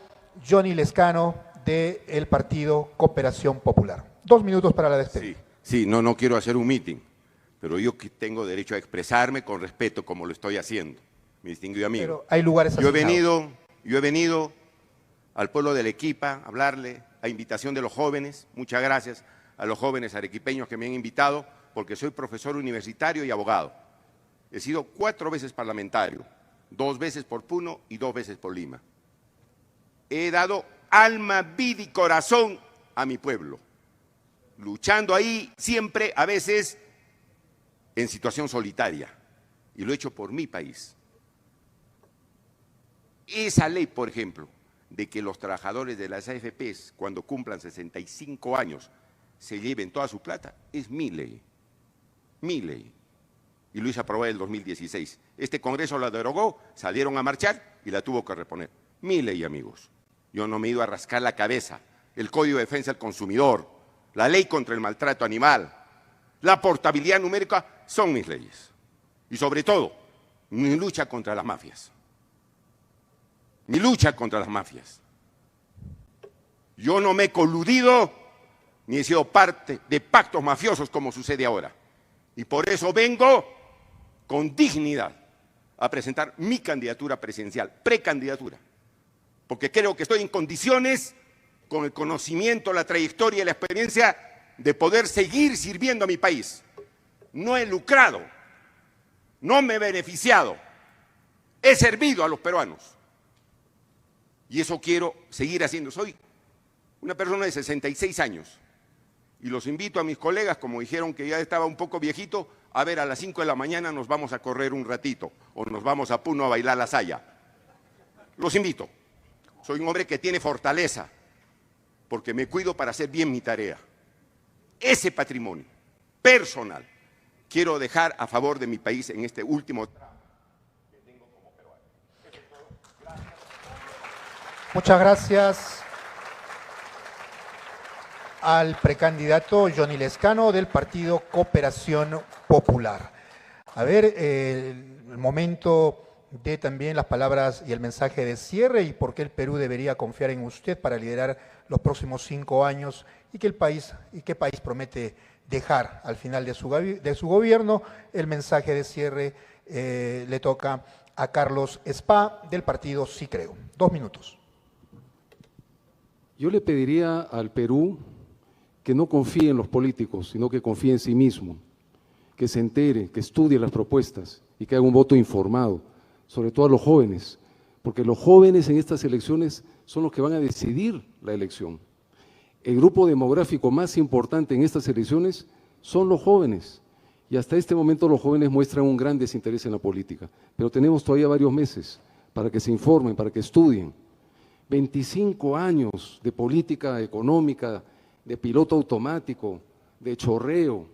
Johnny Lezcano del partido Cooperación Popular. 2 minutos para la despedida. Sí, no quiero hacer un meeting, pero yo tengo derecho a expresarme con respeto como lo estoy haciendo, mi distinguido amigo. Pero hay lugares asignados. Yo he venido al pueblo de Arequipa a hablarle a invitación de los jóvenes. Muchas gracias a los jóvenes arequipeños que me han invitado, porque soy profesor universitario y abogado. He sido 4 veces parlamentario, 2 veces por Puno y 2 veces por Lima. He dado alma, vida y corazón a mi pueblo, luchando ahí siempre, a veces, en situación solitaria. Y lo he hecho por mi país. Esa ley, por ejemplo, de que los trabajadores de las AFPs, cuando cumplan 65 años, se lleven toda su plata, es mi ley. Mi ley. y lo hice aprobar en el 2016. Este Congreso la derogó, salieron a marchar y la tuvo que reponer. Mi ley, amigos. Yo no me he ido a rascar la cabeza. El Código de Defensa del Consumidor, la ley contra el maltrato animal, la portabilidad numérica son mis leyes. Y sobre todo, mi lucha contra las mafias. Mi lucha contra las mafias. Yo no me he coludido ni he sido parte de pactos mafiosos como sucede ahora. Y por eso vengo con dignidad a presentar mi candidatura presidencial, precandidatura. Porque creo que estoy en condiciones, con el conocimiento, la trayectoria y la experiencia, de poder seguir sirviendo a mi país. No he lucrado, no me he beneficiado, he servido a los peruanos. Y eso quiero seguir haciendo. Soy una persona de 66 años. Y los invito a mis colegas, como dijeron que ya estaba un poco viejito, a ver, a las 5 de la mañana nos vamos a correr un ratito, o nos vamos a Puno a bailar la saya. Los invito. Soy un hombre que tiene fortaleza, porque me cuido para hacer bien mi tarea. Ese patrimonio personal quiero dejar a favor de mi país en este último tramo que tengo como peruano. Muchas gracias al precandidato Johnny Lezcano del Partido Cooperación Popular. A ver, el momento de también las palabras y el mensaje de cierre y por qué el Perú debería confiar en usted para liderar los próximos 5 años y qué país promete dejar al final de su gobierno. El mensaje de cierre le toca a Carlos Spa del partido Sí Creo. 2 minutos. Yo le pediría al Perú que no confíe en los políticos, sino que confíe en sí mismo, que se entere, que estudie las propuestas y que haga un voto informado, sobre todo a los jóvenes, porque los jóvenes en estas elecciones son los que van a decidir la elección. El grupo demográfico más importante en estas elecciones son los jóvenes, y hasta este momento los jóvenes muestran un gran desinterés en la política, pero tenemos todavía varios meses para que se informen, para que estudien. 25 años de política económica, de piloto automático, de chorreo,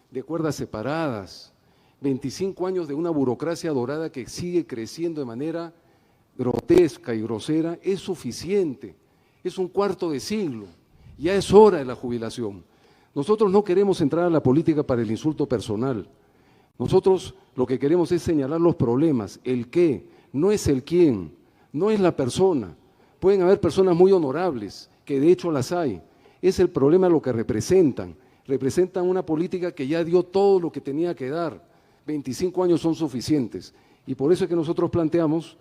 de cuerdas separadas, 25 años de una burocracia dorada que sigue creciendo de manera grotesca y grosera, es suficiente, es un cuarto de siglo, ya es hora de la jubilación. Nosotros no queremos entrar a la política para el insulto personal, nosotros lo que queremos es señalar los problemas, el qué, no es el quién, no es la persona. Pueden haber personas muy honorables, que de hecho las hay, es el problema lo que representan una política que ya dio todo lo que tenía que dar, 25 años son suficientes, y por eso es que nosotros planteamos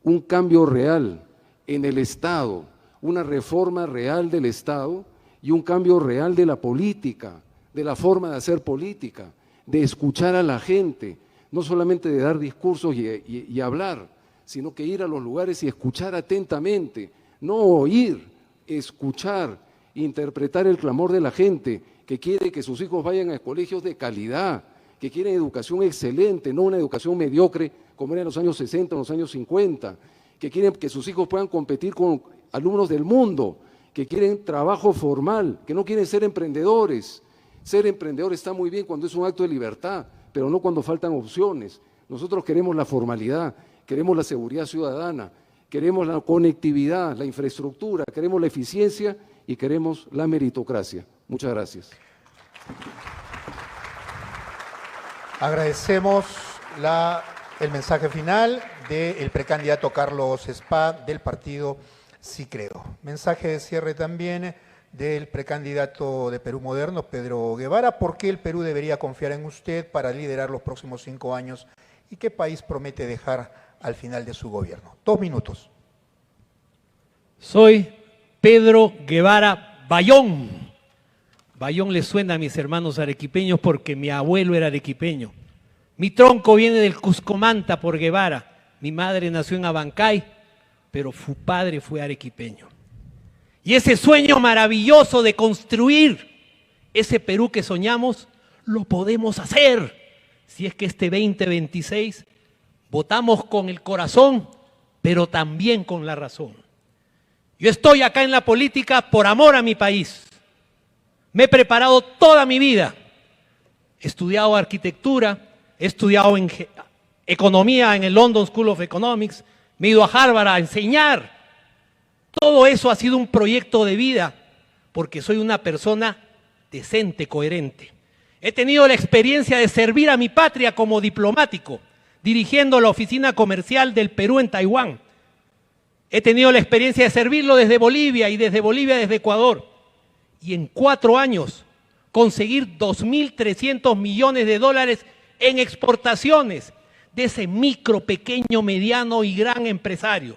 un cambio real en el Estado, una reforma real del Estado y un cambio real de la política, de la forma de hacer política, de escuchar a la gente, no solamente de dar discursos y hablar, sino que ir a los lugares y escuchar atentamente, no oír, escuchar, interpretar el clamor de la gente que quiere que sus hijos vayan a colegios de calidad, que quieren educación excelente, no una educación mediocre como era en los años 60, en los años 50, que quieren que sus hijos puedan competir con alumnos del mundo, que quieren trabajo formal, que no quieren ser emprendedores. Ser emprendedor está muy bien cuando es un acto de libertad, pero no cuando faltan opciones. Nosotros queremos la formalidad, queremos la seguridad ciudadana, queremos la conectividad, la infraestructura, queremos la eficiencia y queremos la meritocracia. Muchas gracias. Agradecemos el mensaje final del precandidato Carlos Spa del partido Sí Creo. Mensaje de cierre también del precandidato de Perú Moderno, Pedro Guevara. ¿Por qué el Perú debería confiar en usted para liderar los próximos 5 años y qué país promete dejar al final de su gobierno? 2 minutos. Soy Pedro Guevara Bayón. Bayón le suena a mis hermanos arequipeños porque mi abuelo era arequipeño. Mi tronco viene del Cuscomanta por Guevara. Mi madre nació en Abancay, pero su padre fue arequipeño. Y ese sueño maravilloso de construir ese Perú que soñamos, lo podemos hacer. Si es que este 2026 votamos con el corazón, pero también con la razón. Yo estoy acá en la política por amor a mi país. Me he preparado toda mi vida. He estudiado arquitectura, he estudiado en economía en el London School of Economics, me he ido a Harvard a enseñar. Todo eso ha sido un proyecto de vida, porque soy una persona decente, coherente. He tenido la experiencia de servir a mi patria como diplomático, dirigiendo la oficina comercial del Perú en Taiwán. He tenido la experiencia de servirlo desde Bolivia y desde Bolivia desde Ecuador. Y en 4 años conseguir 2.300 millones de dólares en exportaciones de ese micro, pequeño, mediano y gran empresario.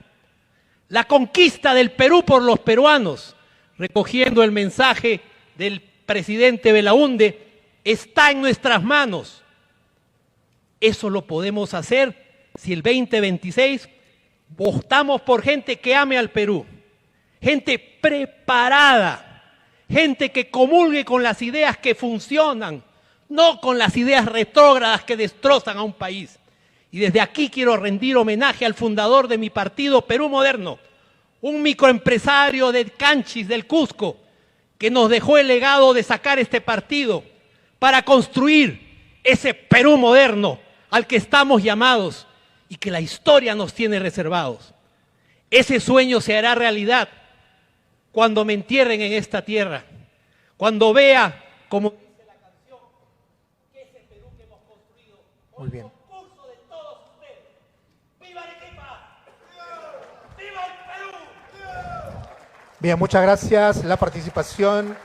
La conquista del Perú por los peruanos, recogiendo el mensaje del presidente Belaúnde, está en nuestras manos. Eso lo podemos hacer si el 2026 votamos por gente que ame al Perú, gente preparada, gente que comulgue con las ideas que funcionan, no con las ideas retrógradas que destrozan a un país. Y desde aquí quiero rendir homenaje al fundador de mi partido, Perú Moderno, un microempresario de Canchis, del Cusco, que nos dejó el legado de sacar este partido para construir ese Perú moderno al que estamos llamados y que la historia nos tiene reservados. Ese sueño se hará realidad cuando me entierren en esta tierra, cuando vea, como dice la canción, que ese Perú que hemos construido con el concurso de todos ustedes. ¡Viva Arequipa! ¡Viva el Perú! Bien, muchas gracias. La participación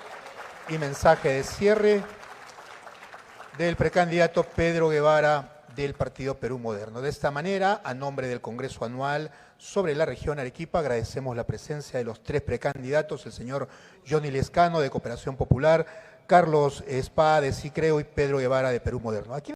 y mensaje de cierre del precandidato Pedro Guevara del Partido Perú Moderno. De esta manera, a nombre del Congreso Anual sobre la región Arequipa, agradecemos la presencia de los 3 precandidatos, el señor Johnny Lescano de Cooperación Popular, Carlos Espada de Sicreo y Pedro Guevara de Perú Moderno. Aquí